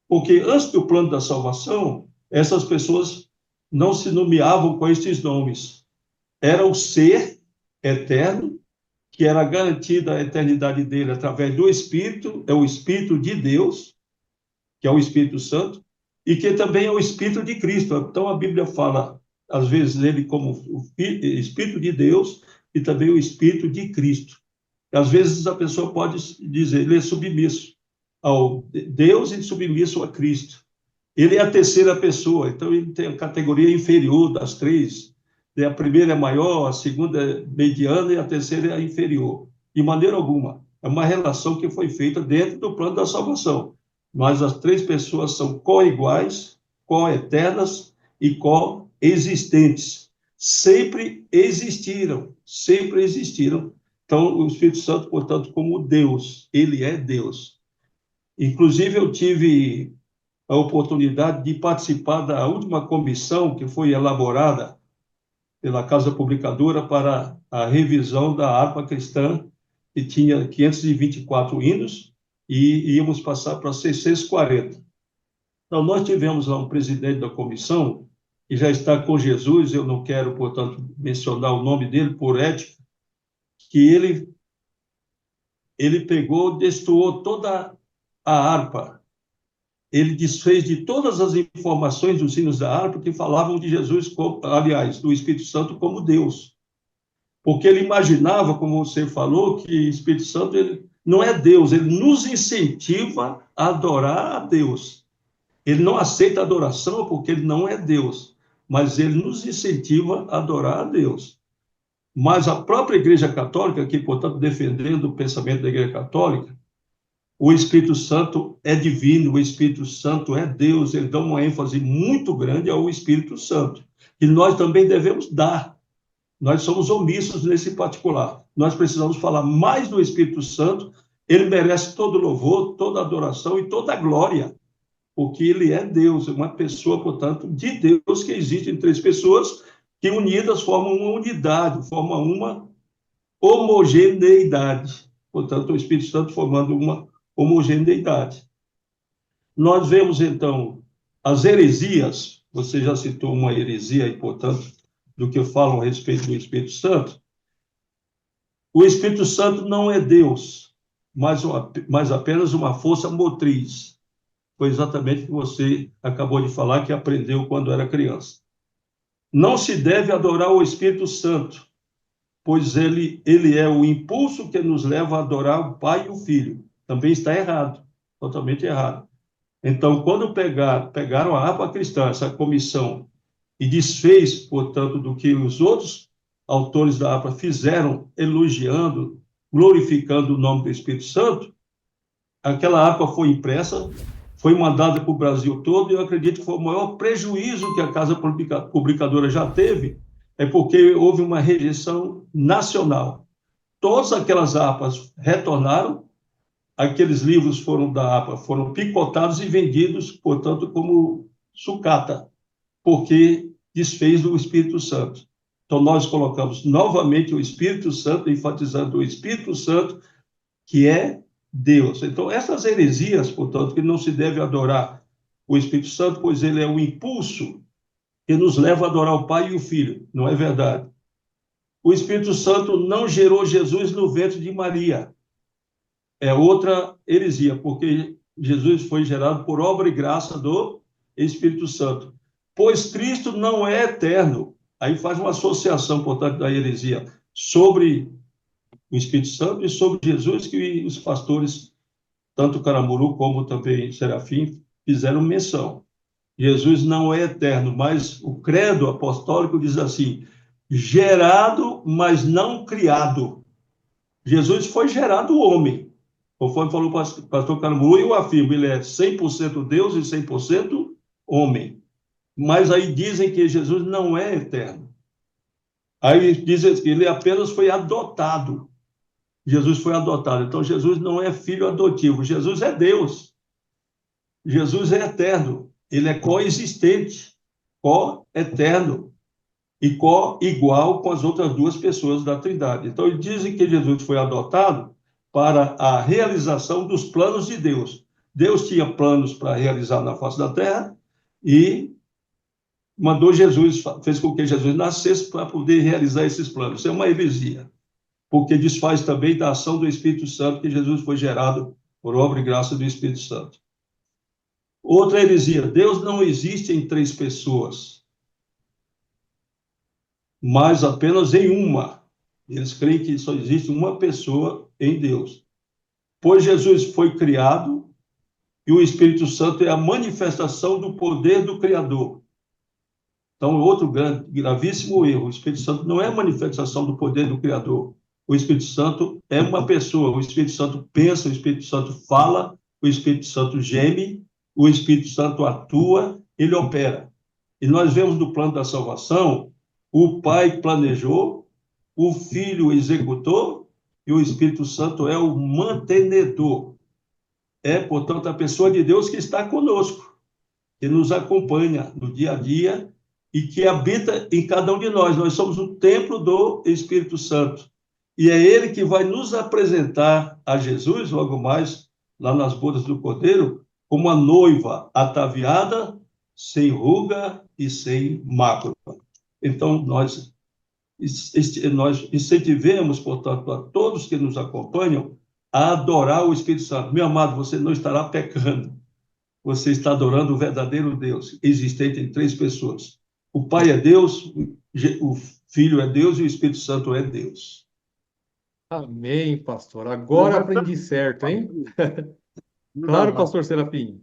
Porque antes do plano da salvação, essas pessoas não se nomeavam com estes nomes. Era o ser eterno, que era garantida a eternidade dele através do Espírito, é o Espírito de Deus, que é o Espírito Santo, e que também é o Espírito de Cristo. Então, a Bíblia fala, às vezes, ele como o Espírito de Deus e também o Espírito de Cristo. Às vezes, a pessoa pode dizer, ele é submisso ao Deus e submisso a Cristo. Ele é a terceira pessoa, então ele tem a categoria inferior das três. A primeira é maior, a segunda é mediana e a terceira é inferior. De maneira alguma. É uma relação que foi feita dentro do plano da salvação. Mas as três pessoas são co-iguais, co-eternas e co-existentes. Sempre existiram, sempre existiram. Então, o Espírito Santo, portanto, como Deus, ele é Deus. Inclusive, eu tive a oportunidade de participar da última comissão que foi elaborada pela Casa Publicadora para a revisão da harpa cristã, que tinha 524 hinos, e íamos passar para 640. Então, nós tivemos lá um presidente da comissão, que já está com Jesus, eu não quero, portanto, mencionar o nome dele por ética, que ele pegou, destoou toda a harpa. Ele desfez de todas as informações dos hinos da harpa que falavam de Jesus, aliás, do Espírito Santo como Deus. Porque ele imaginava, como você falou, que o Espírito Santo ele não é Deus, ele nos incentiva a adorar a Deus. Ele não aceita adoração porque ele não é Deus, mas ele nos incentiva a adorar a Deus. Mas a própria Igreja Católica, que, portanto, defendendo o pensamento da Igreja Católica, o Espírito Santo é divino, o Espírito Santo é Deus, ele dá uma ênfase muito grande ao Espírito Santo, que nós também devemos dar. Nós somos omissos nesse particular. Nós precisamos falar mais do Espírito Santo, ele merece todo louvor, toda adoração e toda glória, porque ele é Deus, é uma pessoa, portanto, de Deus, que existe em três pessoas que unidas formam uma unidade, formam uma homogeneidade. Portanto, o Espírito Santo formando uma homogeneidade. Nós vemos, então, as heresias, você já citou uma heresia aí, portanto, do que falam a respeito do Espírito Santo. O Espírito Santo não é Deus, mas apenas uma força motriz. Foi exatamente o que você acabou de falar, que aprendeu quando era criança. Não se deve adorar o Espírito Santo, pois ele é o impulso que nos leva a adorar o Pai e o Filho. Também está errado, totalmente errado. Então, quando pegaram a harpa cristã, essa comissão, e desfez, portanto, do que os outros autores da harpa fizeram, elogiando, glorificando o nome do Espírito Santo, aquela harpa foi impressa, foi mandada para o Brasil todo, e eu acredito que foi o maior prejuízo que a casa publicadora já teve, é porque houve uma rejeição nacional. Todas aquelas harpas retornaram, aqueles livros foram picotados e vendidos, portanto, como sucata, porque desfez do Espírito Santo. Então, nós colocamos novamente o Espírito Santo, enfatizando o Espírito Santo, que é Deus. Então, essas heresias, portanto, que não se deve adorar o Espírito Santo, pois ele é o impulso que nos leva a adorar o Pai e o Filho. Não é verdade? O Espírito Santo não gerou Jesus no ventre de Maria. É outra heresia, porque Jesus foi gerado por obra e graça do Espírito Santo. Pois Cristo não é eterno. Aí faz uma associação, portanto, da heresia sobre o Espírito Santo e sobre Jesus, que os pastores, tanto Caramuru como também Serafim, fizeram menção. Jesus não é eterno, mas o credo apostólico diz assim: gerado, mas não criado. Jesus foi gerado homem, conforme falou o pastor Caramuru, e eu afirmo, ele é 100% Deus e 100% homem. Mas aí dizem que Jesus não é eterno. Aí dizem que ele apenas foi adotado. Jesus foi adotado. Então, Jesus não é filho adotivo. Jesus é Deus. Jesus é eterno. Ele é coexistente, co-eterno e co-igual com as outras duas pessoas da Trindade. Então, dizem que Jesus foi adotado para a realização dos planos de Deus. Deus tinha planos para realizar na face da terra e mandou Jesus, fez com que Jesus nascesse para poder realizar esses planos. Isso é uma heresia, porque desfaz também da ação do Espírito Santo, que Jesus foi gerado por obra e graça do Espírito Santo. Outra heresia: Deus não existe em três pessoas, mas apenas em uma. Eles creem que só existe uma pessoa em Deus. Pois Jesus foi criado e o Espírito Santo é a manifestação do poder do Criador. Então, outro gravíssimo erro: o Espírito Santo não é a manifestação do poder do Criador. O Espírito Santo é uma pessoa. O Espírito Santo pensa, o Espírito Santo fala, o Espírito Santo geme, o Espírito Santo atua, ele opera. E nós vemos no plano da salvação, o Pai planejou, o Filho executou e o Espírito Santo é o mantenedor. É, portanto, a pessoa de Deus que está conosco, que nos acompanha no dia a dia e que habita em cada um de nós. Nós somos o templo do Espírito Santo. E é ele que vai nos apresentar a Jesus, logo mais, lá nas bodas do Cordeiro, como a noiva ataviada, sem ruga e sem mácula. Então, nós incentivemos, portanto, a todos que nos acompanham a adorar o Espírito Santo. Meu amado, você não estará pecando. Você está adorando o verdadeiro Deus, existente em três pessoas. O Pai é Deus, o Filho é Deus e o Espírito Santo é Deus. Amém, pastor. Agora aprendi certo, hein? Claro, pastor Serafim.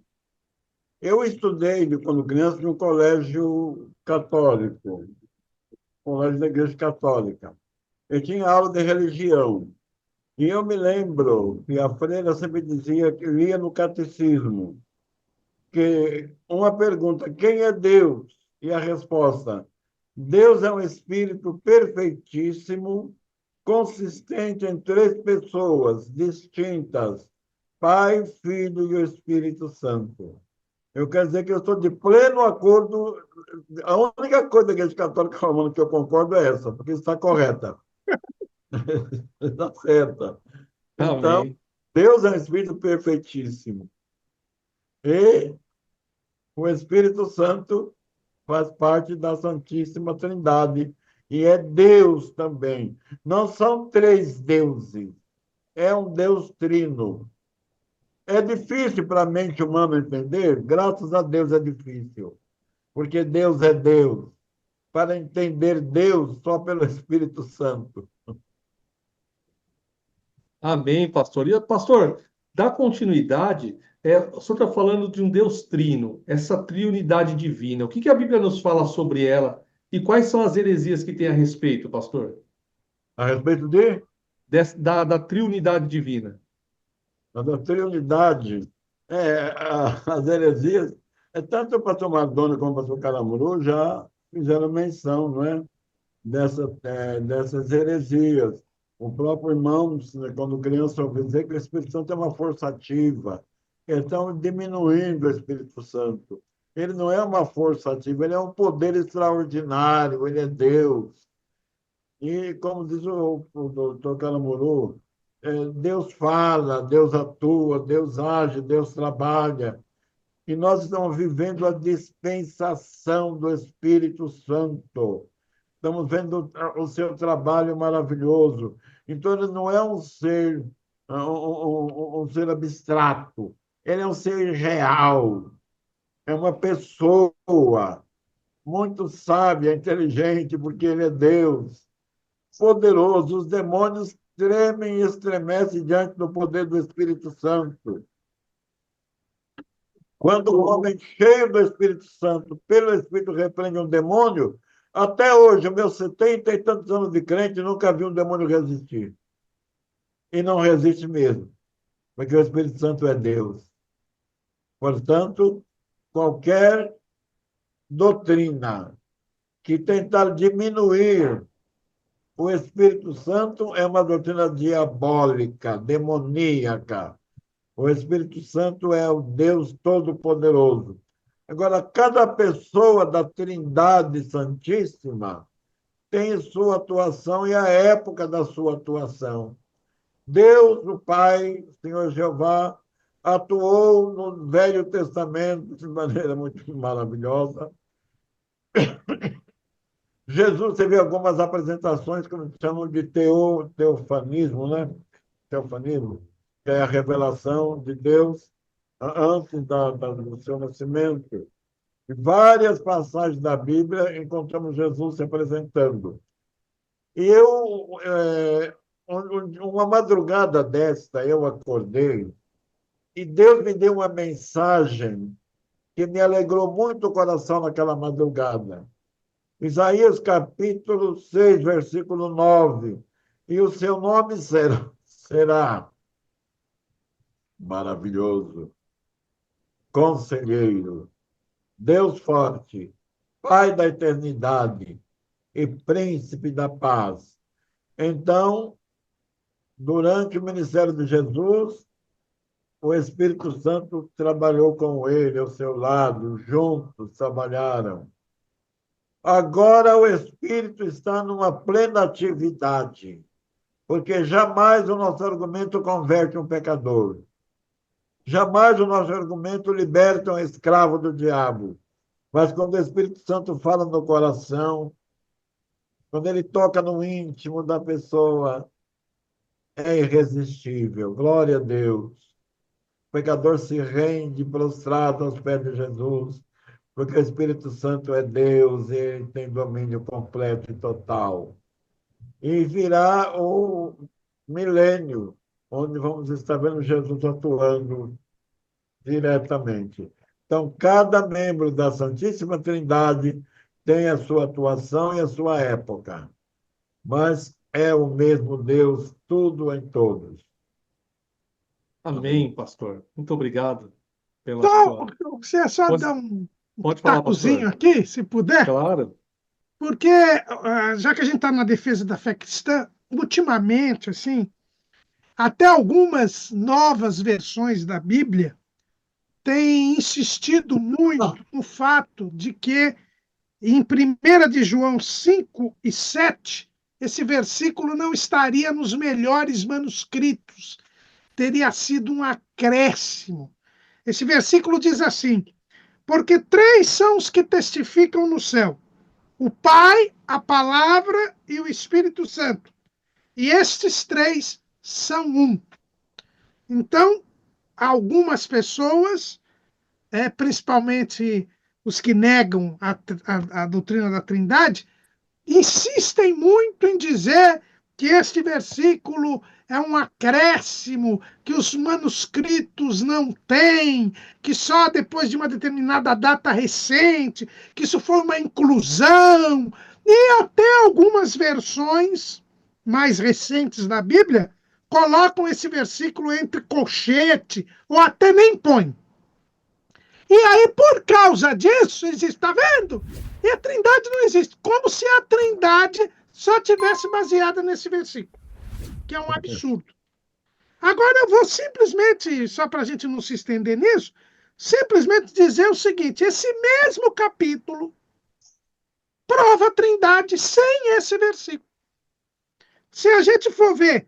Eu estudei, quando criança, no colégio católico, colégio da Igreja Católica. Eu tinha aula de religião. E eu me lembro que a freira sempre dizia que lia no catecismo, que uma pergunta: quem é Deus? E a resposta: Deus é um espírito perfeitíssimo, consistente em três pessoas distintas, Pai, Filho e o Espírito Santo. Eu quero dizer que eu estou de pleno acordo. A única coisa da Igreja Católica Romana que eu concordo é essa, porque está correta. Está certa. Então, Amém. Deus é um espírito perfeitíssimo. E o Espírito Santo faz parte da Santíssima Trindade. E é Deus também. Não são três deuses. É um Deus trino. É difícil para a mente humana entender? Graças a Deus é difícil. Porque Deus é Deus. Para entender Deus só pelo Espírito Santo. Amém, pastor. E, pastor, dá continuidade O senhor está falando de um Deus trino, essa triunidade divina. O que que a Bíblia nos fala sobre ela e quais são as heresias que tem a respeito, pastor? A respeito de Da triunidade divina. a doutrina unidade, as heresias, tanto o pastor Madonna como o pastor Caramuru já fizeram menção, não é? Dessas heresias. O próprio irmão, quando criança, ouviu dizer que o Espírito Santo é uma força ativa. Então, diminuindo o Espírito Santo. Ele não é uma força ativa, ele é um poder extraordinário, ele é Deus. E, como diz o doutor Caramuru, Deus fala, Deus atua, Deus age, Deus trabalha. E nós estamos vivendo a dispensação do Espírito Santo. Estamos vendo o seu trabalho maravilhoso. Então, ele não é um ser abstrato, ele é um ser real, é uma pessoa muito sábia, inteligente, porque ele é Deus, poderoso. Os demônios tremem e estremecem diante do poder do Espírito Santo. Quando o homem cheio do Espírito Santo, pelo Espírito, repreende um demônio, até hoje, meus 70 e tantos anos de crente, nunca vi um demônio resistir. E não resiste mesmo, porque o Espírito Santo é Deus. Portanto, qualquer doutrina que tentar diminuir o Espírito Santo é uma doutrina diabólica, demoníaca. O Espírito Santo é o Deus Todo-Poderoso. Agora, cada pessoa da Trindade Santíssima tem sua atuação e a época da sua atuação. Deus, o Pai, o Senhor Jeová, atuou no Velho Testamento de maneira muito maravilhosa. Jesus teve algumas apresentações que chamam de teofanismo, né? Teofanismo, que é a revelação de Deus antes do seu nascimento. Em várias passagens da Bíblia encontramos Jesus se apresentando. E uma madrugada desta, eu acordei e Deus me deu uma mensagem que me alegrou muito o coração naquela madrugada. Isaías capítulo 6, versículo 9. E o seu nome será maravilhoso, conselheiro, Deus forte, Pai da eternidade e príncipe da paz. Então, durante o ministério de Jesus, o Espírito Santo trabalhou com ele ao seu lado, juntos trabalharam. Agora o Espírito está numa plena atividade, porque jamais o nosso argumento converte um pecador. Jamais o nosso argumento liberta um escravo do diabo. Mas quando o Espírito Santo fala no coração, quando ele toca no íntimo da pessoa, é irresistível. Glória a Deus. O pecador se rende prostrado aos pés de Jesus, porque o Espírito Santo é Deus e ele tem domínio completo e total. E virá o milênio, onde vamos estar vendo Jesus atuando diretamente. Então, cada membro da Santíssima Trindade tem a sua atuação e a sua época, mas é o mesmo Deus, tudo em todos. Amém, pastor. Muito obrigado pela Então, sua. você só Pode, dá um pode falar, tacozinho pastor. aqui, se puder, Claro. porque já que a gente está na defesa da fé cristã, ultimamente, assim, até algumas novas versões da Bíblia têm insistido muito no fato de que em 1 de João 5 e 7, esse versículo não estaria nos melhores manuscritos, teria sido um acréscimo. Esse versículo diz assim: porque três são os que testificam no céu: o Pai, a Palavra e o Espírito Santo. E estes três são um. Então, algumas pessoas, principalmente os que negam a doutrina da Trindade, insistem muito em dizer que este versículo é um acréscimo que os manuscritos não têm, que só depois de uma determinada data recente, que isso foi uma inclusão, e até algumas versões mais recentes da Bíblia colocam esse versículo entre colchete, ou até nem põem. E aí, por causa disso, existe, está vendo? E a Trindade não existe. Como se a Trindade só tivesse baseada nesse versículo, que é um absurdo. Agora eu vou simplesmente, só para a gente não se estender nisso, simplesmente dizer o seguinte: esse mesmo capítulo prova a Trindade sem esse versículo. Se a gente for ver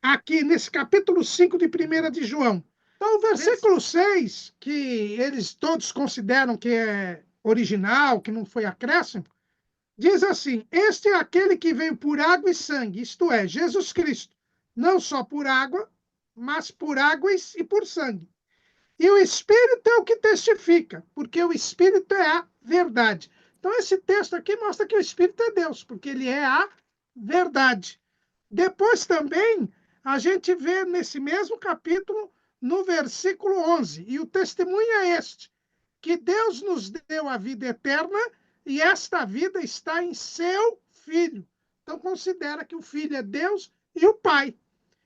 aqui nesse capítulo 5 de 1 de João, então o versículo 6, que eles todos consideram que é original, que não foi acréscimo, diz assim: este é aquele que veio por água e sangue, isto é, Jesus Cristo, não só por água, mas por águas e por sangue. E o Espírito é o que testifica, porque o Espírito é a verdade. Então, esse texto aqui mostra que o Espírito é Deus, porque ele é a verdade. Depois também, a gente vê nesse mesmo capítulo, no versículo 11, e o testemunho é este, que Deus nos deu a vida eterna e esta vida está em seu Filho. Então, considera que o Filho é Deus e o Pai.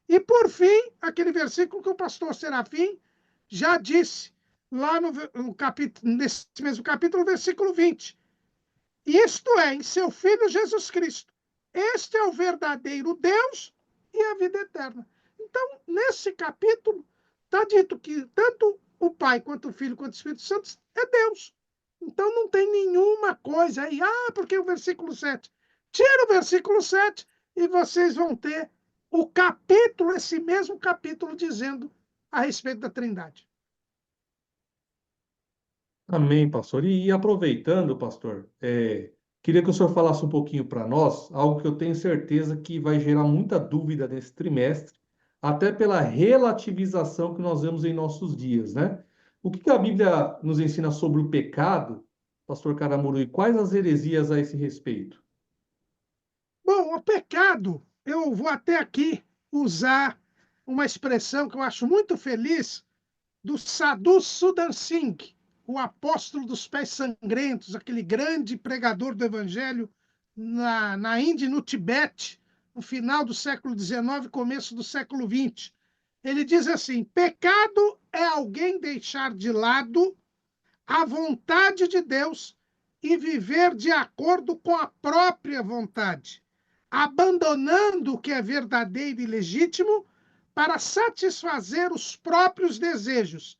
E, por fim, aquele versículo que o pastor Serafim já disse, lá no capítulo, nesse mesmo capítulo, versículo 20. Isto é, em seu Filho Jesus Cristo. Este é o verdadeiro Deus e a vida eterna. Então, nesse capítulo, está dito que tanto o Pai, quanto o Filho, quanto o Espírito Santo é Deus. Então, não tem nenhuma coisa aí, porque o versículo 7. Tira o versículo 7 e vocês vão ter o capítulo, esse mesmo capítulo, dizendo a respeito da Trindade. Amém, pastor. E aproveitando, pastor, queria que o senhor falasse um pouquinho para nós, algo que eu tenho certeza que vai gerar muita dúvida nesse trimestre, até pela relativização que nós vemos em nossos dias, né? O que que a Bíblia nos ensina sobre o pecado, pastor Caramuru, e quais as heresias a esse respeito? Bom, o pecado, eu vou até aqui usar uma expressão que eu acho muito feliz do Sadhu Sudhan Singh, o apóstolo dos pés sangrentos, aquele grande pregador do evangelho na Índia e no Tibete, no final do século XIX, começo do século XX. Ele diz assim: pecado é alguém deixar de lado a vontade de Deus e viver de acordo com a própria vontade, abandonando o que é verdadeiro e legítimo para satisfazer os próprios desejos,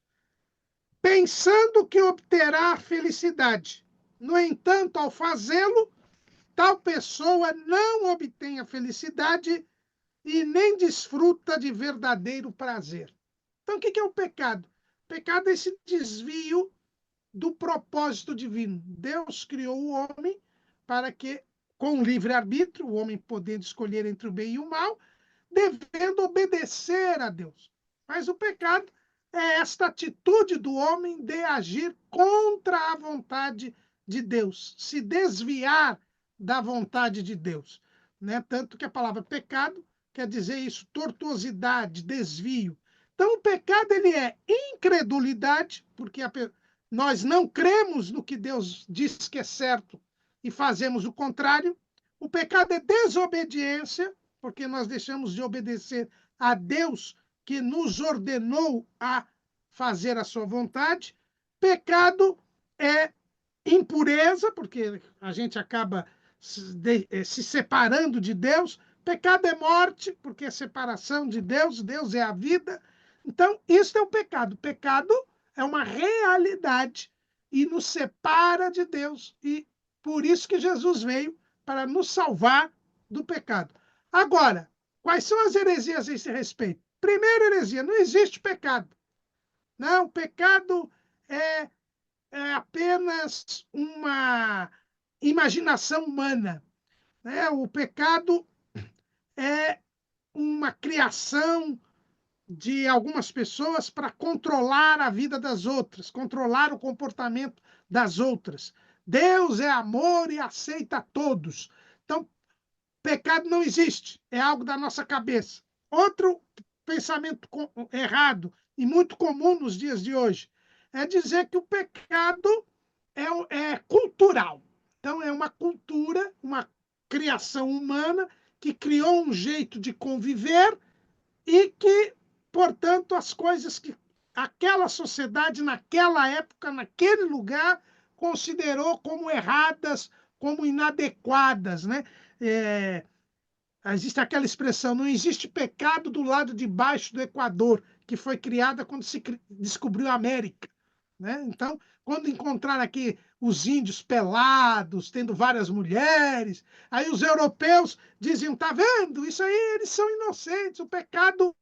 pensando que obterá a felicidade. No entanto, ao fazê-lo, tal pessoa não obtém a felicidade e nem desfruta de verdadeiro prazer. Então, o que é o pecado? O pecado é esse desvio do propósito divino. Deus criou o homem para que, com livre-arbítrio, o homem podendo escolher entre o bem e o mal, devendo obedecer a Deus. Mas o pecado é esta atitude do homem de agir contra a vontade de Deus, se desviar da vontade de Deus. Né? Tanto que a palavra pecado quer dizer isso, tortuosidade, desvio. Então, o pecado ele é incredulidade, porque nós não cremos no que Deus diz que é certo e fazemos o contrário. O pecado é desobediência, porque nós deixamos de obedecer a Deus que nos ordenou a fazer a sua vontade. Pecado é impureza, porque a gente acaba se separando de Deus. Pecado é morte, porque é separação de Deus, Deus é a vida. Então, isso é o pecado. Pecado é uma realidade e nos separa de Deus. E por isso que Jesus veio, para nos salvar do pecado. Agora, quais são as heresias a esse respeito? Primeira heresia, não existe pecado. Não, pecado é apenas uma imaginação humana. Né? O pecado é uma criação de algumas pessoas para controlar a vida das outras, controlar o comportamento das outras. Deus é amor e aceita todos. Então, pecado não existe, é algo da nossa cabeça. Outro pensamento errado e muito comum nos dias de hoje é dizer que o pecado é cultural. Então, é uma cultura, uma criação humana que criou um jeito de conviver e que, portanto, as coisas que aquela sociedade, naquela época, naquele lugar, considerou como erradas, como inadequadas, né? Existe aquela expressão, não existe pecado do lado de baixo do Equador, que foi criada quando se descobriu a América, né? Então, quando encontraram aqui os índios pelados, tendo várias mulheres, aí os europeus diziam, tá vendo? Isso aí, eles são inocentes, o pecado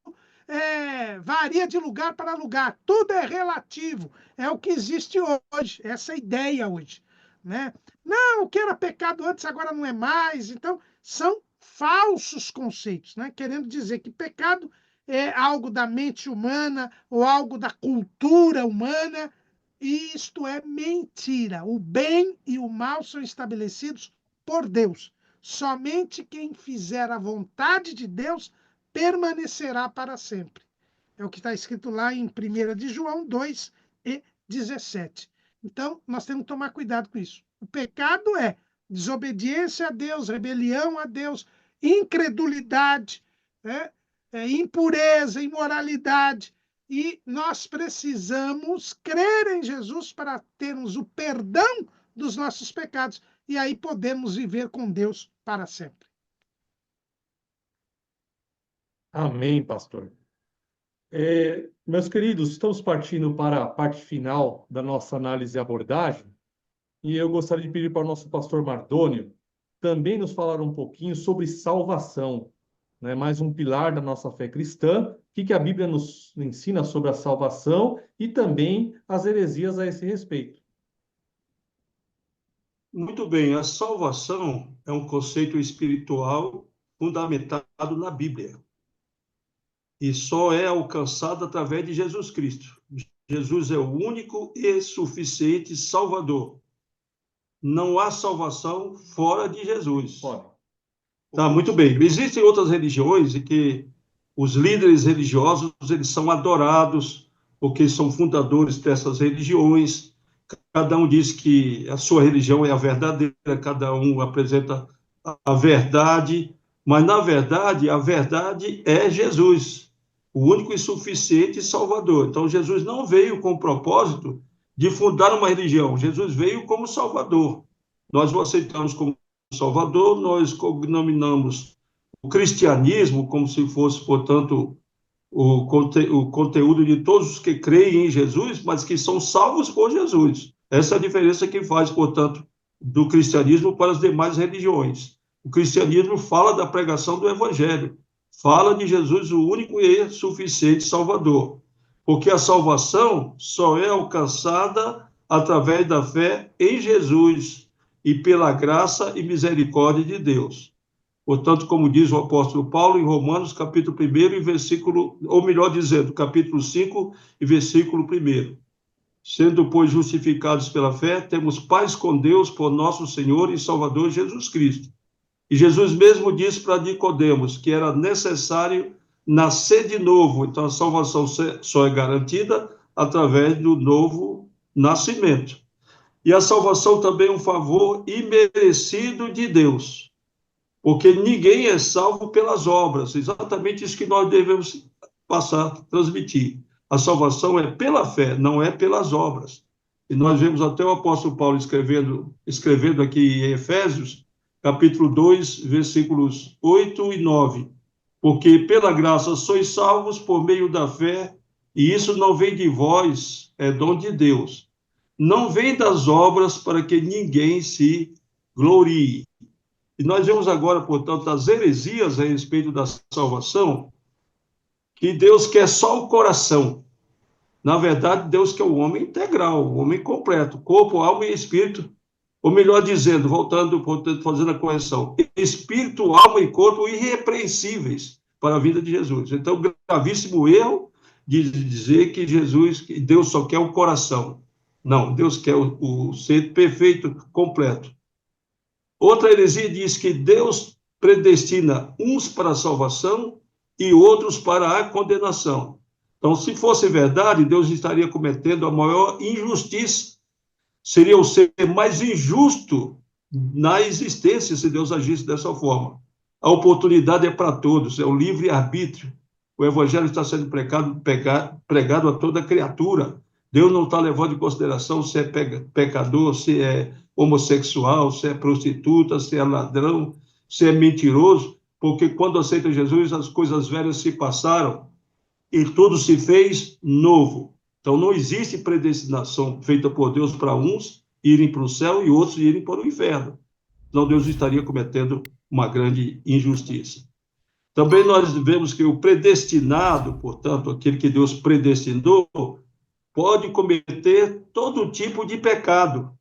varia de lugar para lugar, tudo é relativo, é o que existe hoje, essa ideia hoje, né? Não, o que era pecado antes agora não é mais, então são falsos conceitos, né? Querendo dizer que pecado é algo da mente humana ou algo da cultura humana, e isto é mentira. O bem e o mal são estabelecidos por Deus. Somente quem fizer a vontade de Deus permanecerá para sempre. É o que está escrito lá em 1 de João 2:17. Então, nós temos que tomar cuidado com isso. O pecado é desobediência a Deus, rebelião a Deus, incredulidade, né? Impureza, imoralidade. E nós precisamos crer em Jesus para termos o perdão dos nossos pecados. E aí podemos viver com Deus para sempre. Amém, pastor. Meus queridos, estamos partindo para a parte final da nossa análise e abordagem, e eu gostaria de pedir para o nosso pastor Mardônio também nos falar um pouquinho sobre salvação, né? Mais um pilar da nossa fé cristã, o que a Bíblia nos ensina sobre a salvação e também as heresias a esse respeito. Muito bem, a salvação é um conceito espiritual fundamentado na Bíblia e só é alcançado através de Jesus Cristo. Jesus é o único e suficiente Salvador. Não há salvação fora de Jesus. Tá, muito bem. Existem outras religiões em que os líderes religiosos eles são adorados porque são fundadores dessas religiões. Cada um diz que a sua religião é a verdadeira, cada um apresenta a verdade, mas, na verdade, a verdade é Jesus, o único e suficiente Salvador. Então, Jesus não veio com o propósito de fundar uma religião, Jesus veio como Salvador. Nós o aceitamos como Salvador, nós cognominamos o cristianismo como se fosse, portanto, o conteúdo de todos os que creem em Jesus, mas que são salvos por Jesus. Essa é a diferença que faz, portanto, do cristianismo para as demais religiões. O cristianismo fala da pregação do evangelho, fala de Jesus, o único e suficiente Salvador, porque a salvação só é alcançada através da fé em Jesus e pela graça e misericórdia de Deus. Portanto, como diz o apóstolo Paulo em Romanos, capítulo 1 e versículo, ou melhor dizendo, capítulo 5 e versículo 1. Sendo, pois, justificados pela fé, temos paz com Deus por nosso Senhor e Salvador Jesus Cristo. E Jesus mesmo disse para Nicodemos que era necessário nascer de novo. Então, a salvação só é garantida através do novo nascimento. E a salvação também é um favor imerecido de Deus, porque ninguém é salvo pelas obras. Exatamente isso que nós devemos transmitir. A salvação é pela fé, não é pelas obras. E nós vemos até o apóstolo Paulo escrevendo aqui em Efésios, capítulo 2, versículos 8 e 9. Porque pela graça sois salvos por meio da fé, e isso não vem de vós, é dom de Deus. Não vem das obras para que ninguém se glorie. E nós vemos agora, portanto, as heresias a respeito da salvação, que Deus quer só o coração. Na verdade, Deus quer o homem integral, o homem completo, corpo, alma e espírito. Ou melhor dizendo, voltando, fazendo a correção, espírito, alma e corpo irrepreensíveis para a vida de Jesus. Então, gravíssimo erro de dizer que Deus só quer o coração. Não, Deus quer o ser perfeito, completo. Outra heresia diz que Deus predestina uns para a salvação e outros para a condenação. Então, se fosse verdade, Deus estaria cometendo a maior injustiça. Seria o ser mais injusto na existência se Deus agisse dessa forma. A oportunidade é para todos, é o livre-arbítrio. O evangelho está sendo pregado a toda criatura. Deus não está levando em consideração se é pecador, se é homossexual, se é prostituta, se é ladrão, se é mentiroso, porque quando aceita Jesus, as coisas velhas se passaram e tudo se fez novo. Então, não existe predestinação feita por Deus para uns irem para o céu e outros irem para o inferno. Então, Deus estaria cometendo uma grande injustiça. Também nós vemos que o predestinado, portanto, aquele que Deus predestinou, pode cometer todo tipo de pecado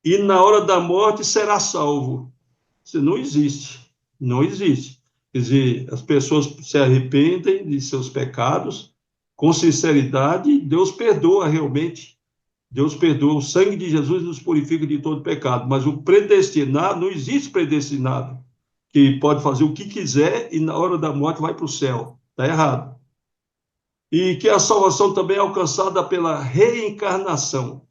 e na hora da morte será salvo. Isso não existe. Não existe. Quer dizer, as pessoas se arrependem de seus pecados com sinceridade, Deus perdoa realmente. Deus perdoa, o sangue de Jesus nos purifica de todo pecado, mas o predestinado, não existe predestinado, que pode fazer o que quiser e na hora da morte vai para o céu. Está errado. E que a salvação também é alcançada pela reencarnação.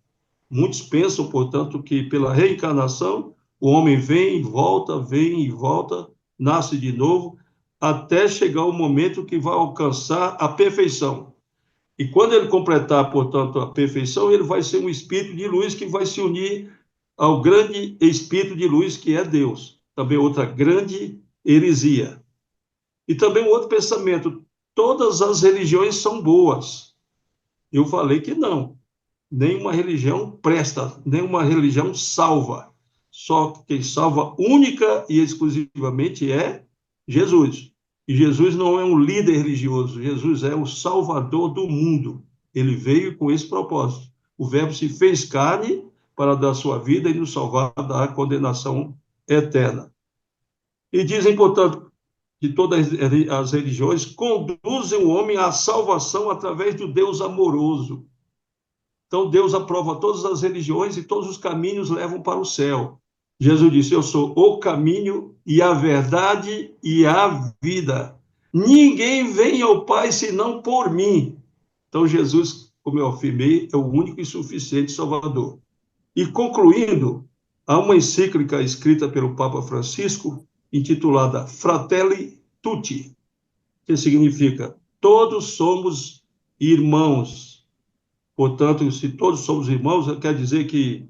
Muitos pensam, portanto, que pela reencarnação o homem vem e volta, nasce de novo, até chegar o momento que vai alcançar a perfeição. E quando ele completar, portanto, a perfeição, ele vai ser um espírito de luz que vai se unir ao grande espírito de luz que é Deus. Também outra grande heresia. E também um outro pensamento, todas as religiões são boas. Eu falei que não. Nenhuma religião presta, nenhuma religião salva. Só quem salva única e exclusivamente é Jesus. E Jesus não é um líder religioso, Jesus é o salvador do mundo. Ele veio com esse propósito. O Verbo se fez carne para dar sua vida e nos salvar da condenação eterna. E dizem, portanto, que todas as religiões conduzem o homem à salvação através do Deus amoroso. Então, Deus aprova todas as religiões e todos os caminhos levam para o céu. Jesus disse, eu sou o caminho e a verdade e a vida. Ninguém vem ao Pai senão por mim. Então, Jesus, como eu afirmei, é o único e suficiente Salvador. E concluindo, há uma encíclica escrita pelo Papa Francisco, intitulada Fratelli Tutti, que significa todos somos irmãos. Portanto, se todos somos irmãos, quer dizer que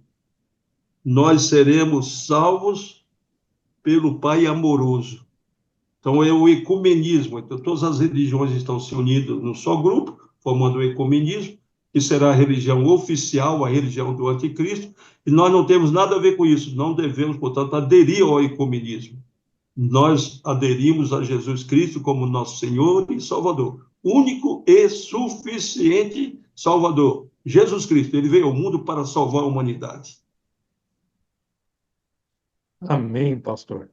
nós seremos salvos pelo Pai amoroso. Então, é o ecumenismo. Então, todas as religiões estão se unindo num só grupo, formando o ecumenismo, que será a religião oficial, a religião do anticristo, e nós não temos nada a ver com isso. Não devemos, portanto, aderir ao ecumenismo. Nós aderimos a Jesus Cristo como nosso Senhor e Salvador. Único e suficiente Salvador. Jesus Cristo, ele veio ao mundo para salvar a humanidade. Amém, pastor.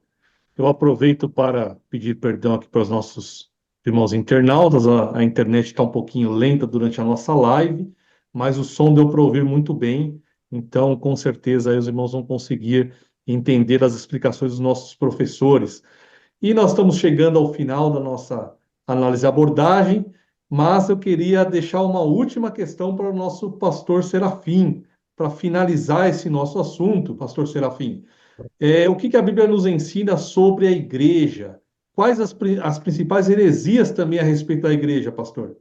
Eu aproveito para pedir perdão aqui para os nossos irmãos internautas. A internet está um pouquinho lenta durante a nossa live, mas o som deu para ouvir muito bem. Então, com certeza, aí os irmãos vão conseguir entender as explicações dos nossos professores. E nós estamos chegando ao final da nossa análise e abordagem, mas eu queria deixar uma última questão para o nosso pastor Serafim, para finalizar esse nosso assunto, pastor Serafim. O que a Bíblia nos ensina sobre a igreja? Quais as principais heresias também a respeito da igreja, pastor?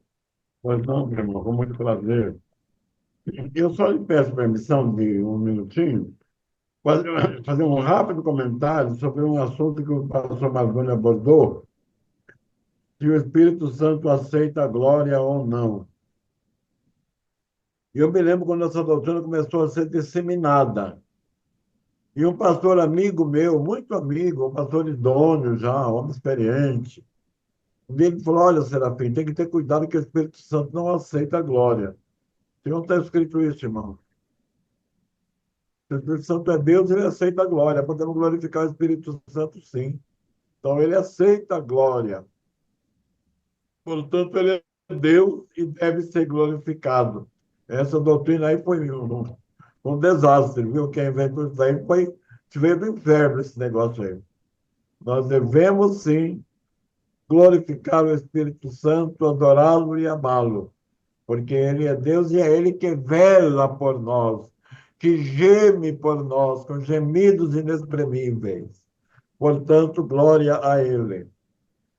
Pois não, meu irmão, com muito prazer. Eu só lhe peço permissão de um minutinho, fazer um rápido comentário sobre um assunto que o pastor Margoni abordou, se o Espírito Santo aceita a glória ou não. Eu me lembro quando essa doutrina começou a ser disseminada. E um pastor amigo meu, muito amigo, um pastor idôneo já, homem experiente, um dia ele falou, olha, Serafim, tem que ter cuidado que o Espírito Santo não aceita a glória. Não está escrito isso, irmão. O Espírito Santo é Deus, ele aceita a glória. Podemos glorificar o Espírito Santo, sim. Então, ele aceita a glória. Portanto, ele é Deus e deve ser glorificado. Essa doutrina aí foi um desastre, viu? Quem inventou isso aí veio do inferno, esse negócio aí. Nós devemos, sim, glorificar o Espírito Santo, adorá-lo e amá-lo, porque Ele é Deus e é Ele que vela por nós, que geme por nós com gemidos inexprimíveis. Portanto, glória a Ele.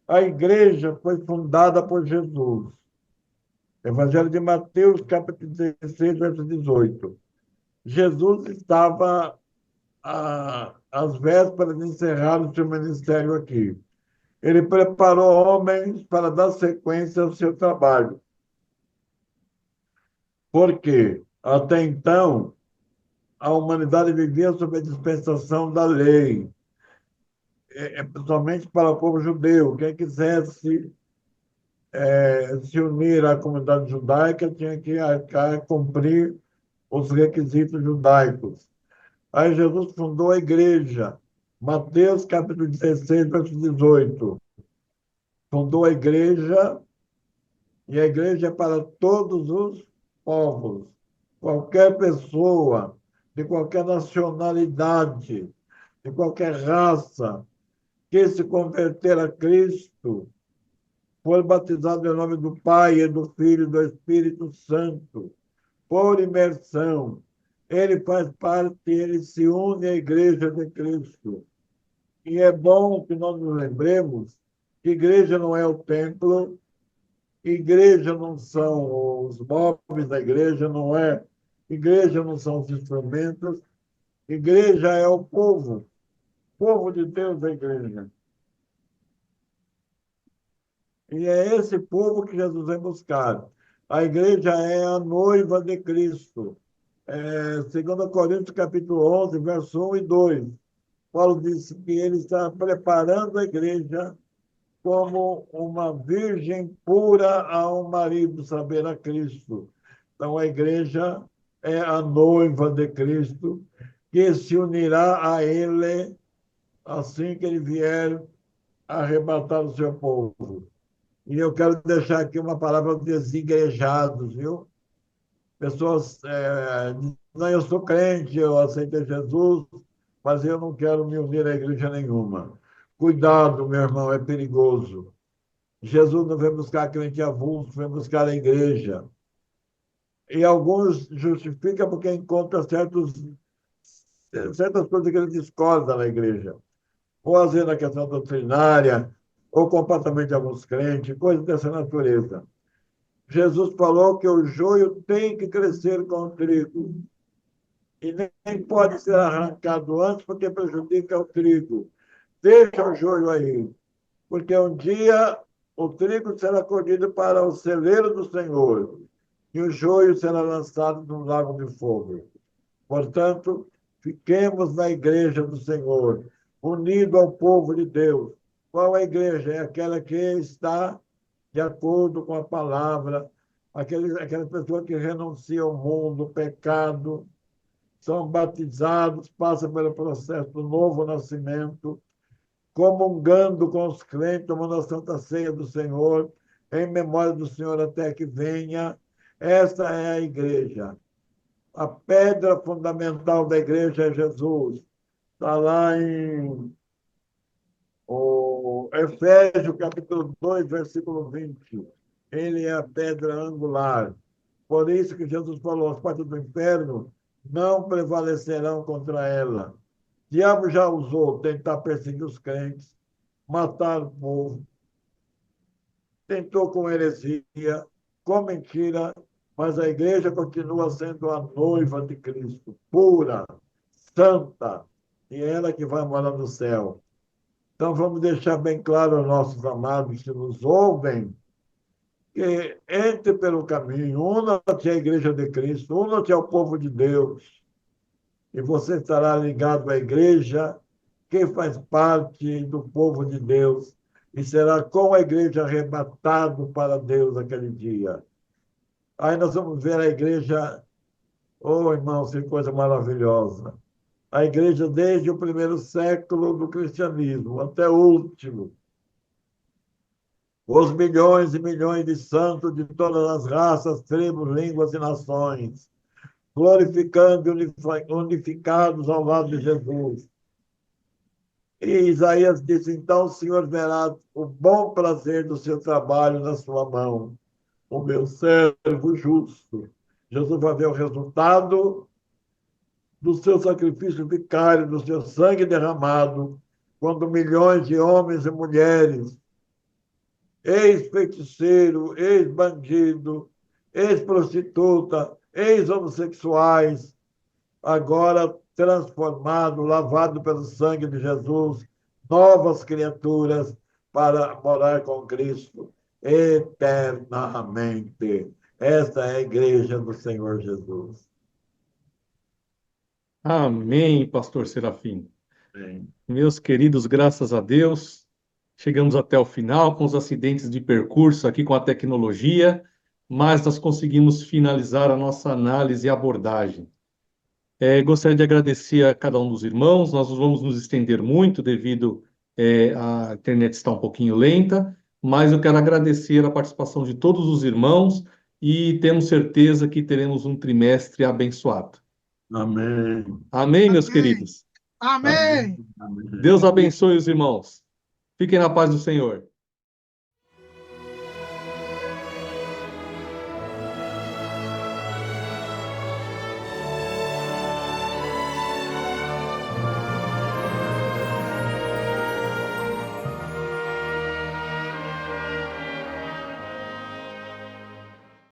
A igreja foi fundada por Jesus. Evangelho de Mateus, capítulo 16, verso 18. Jesus estava às vésperas de encerrar o seu ministério aqui. Ele preparou homens para dar sequência ao seu trabalho. Porque, até então, a humanidade vivia sob a dispensação da lei, somente para o povo judeu. Quem quisesse se unir à comunidade judaica tinha que cumprir os requisitos judaicos. Aí Jesus fundou a igreja. Mateus, capítulo 16, verso 18. Fundou a igreja, e a igreja é para todos os povos. Qualquer pessoa, de qualquer nacionalidade, de qualquer raça, que se converter a Cristo, for batizado em nome do Pai, e do Filho e do Espírito Santo, por imersão, ele faz parte, ele se une à Igreja de Cristo. E é bom que nós nos lembremos que igreja não é o templo, igreja não são os móveis da igreja, igreja não são os instrumentos, igreja é o povo de Deus da igreja. E é esse povo que Jesus vem buscar. A igreja é a noiva de Cristo. 2 Coríntios, capítulo 11, verso 1 e 2. Paulo disse que ele está preparando a igreja como uma virgem pura a um marido, saber a Cristo. Então, a igreja é a noiva de Cristo, que se unirá a ele assim que ele vier arrebatar o seu povo. E eu quero deixar aqui uma palavra desigrejados, viu? Pessoas não, eu sou crente, eu aceitei Jesus, mas eu não quero me unir a igreja nenhuma. Cuidado, meu irmão, é perigoso. Jesus não vem buscar crente avulso, vem buscar a igreja. E alguns justificam porque encontram certas coisas que ele discorda na igreja. Ou às vezes na questão doutrinária, ou comportamento de alguns crentes, coisas dessa natureza. Jesus falou que o joio tem que crescer com o trigo. E nem pode ser arrancado antes, porque prejudica o trigo. Deixa o joio aí, porque um dia o trigo será colhido para o celeiro do Senhor, e o joio será lançado no lago de fogo. Portanto, fiquemos na igreja do Senhor, unido ao povo de Deus. Qual é a igreja? É aquela que está de acordo com a palavra, aquela pessoa que renuncia ao mundo, ao pecado, são batizados, passam pelo processo do novo nascimento, comungando com os crentes, tomando a Santa Ceia do Senhor, em memória do Senhor até que venha. Essa é a igreja. A pedra fundamental da igreja é Jesus. Está lá em Efésios, capítulo 2, versículo 20. Ele é a pedra angular. Por isso que Jesus falou, as portas do inferno não prevalecerão contra ela. O diabo já usou tentar perseguir os crentes, matar o povo, tentou com heresia, com mentira, mas a igreja continua sendo a noiva de Cristo, pura, santa, e é ela que vai morar no céu. Então, vamos deixar bem claro aos nossos amados que nos ouvem, que entre pelo caminho, una-te à igreja de Cristo, una-te ao povo de Deus, e você estará ligado à igreja que faz parte do povo de Deus, e será com a igreja arrebatado para Deus aquele dia. Aí nós vamos ver a igreja, oh, irmãos, que coisa maravilhosa. A igreja desde o primeiro século do cristianismo até o último. Os milhões e milhões de santos de todas as raças, tribos, línguas e nações, glorificando e unificados ao lado de Jesus. E Isaías disse: então o Senhor verá o bom prazer do seu trabalho na sua mão, o meu servo justo. Jesus vai ver o resultado do seu sacrifício vicário, do seu sangue derramado, quando milhões de homens e mulheres, ex-feiticeiro, ex-bandido, ex-prostituta, ex-homossexuais, agora transformado, lavado pelo sangue de Jesus, novas criaturas para morar com Cristo eternamente. Esta é a igreja do Senhor Jesus. Amém, pastor Serafim. Amém. Meus queridos, graças a Deus, chegamos até o final com os acidentes de percurso aqui com a tecnologia, mas nós conseguimos finalizar a nossa análise e abordagem. Gostaria de agradecer a cada um dos irmãos. Nós não vamos nos estender muito devido a internet estar um pouquinho lenta, mas eu quero agradecer a participação de todos os irmãos e temos certeza que teremos um trimestre abençoado. Amém. Amém, meus Amém. queridos? Amém. Amém. Deus abençoe os irmãos. Fiquem na paz do Senhor.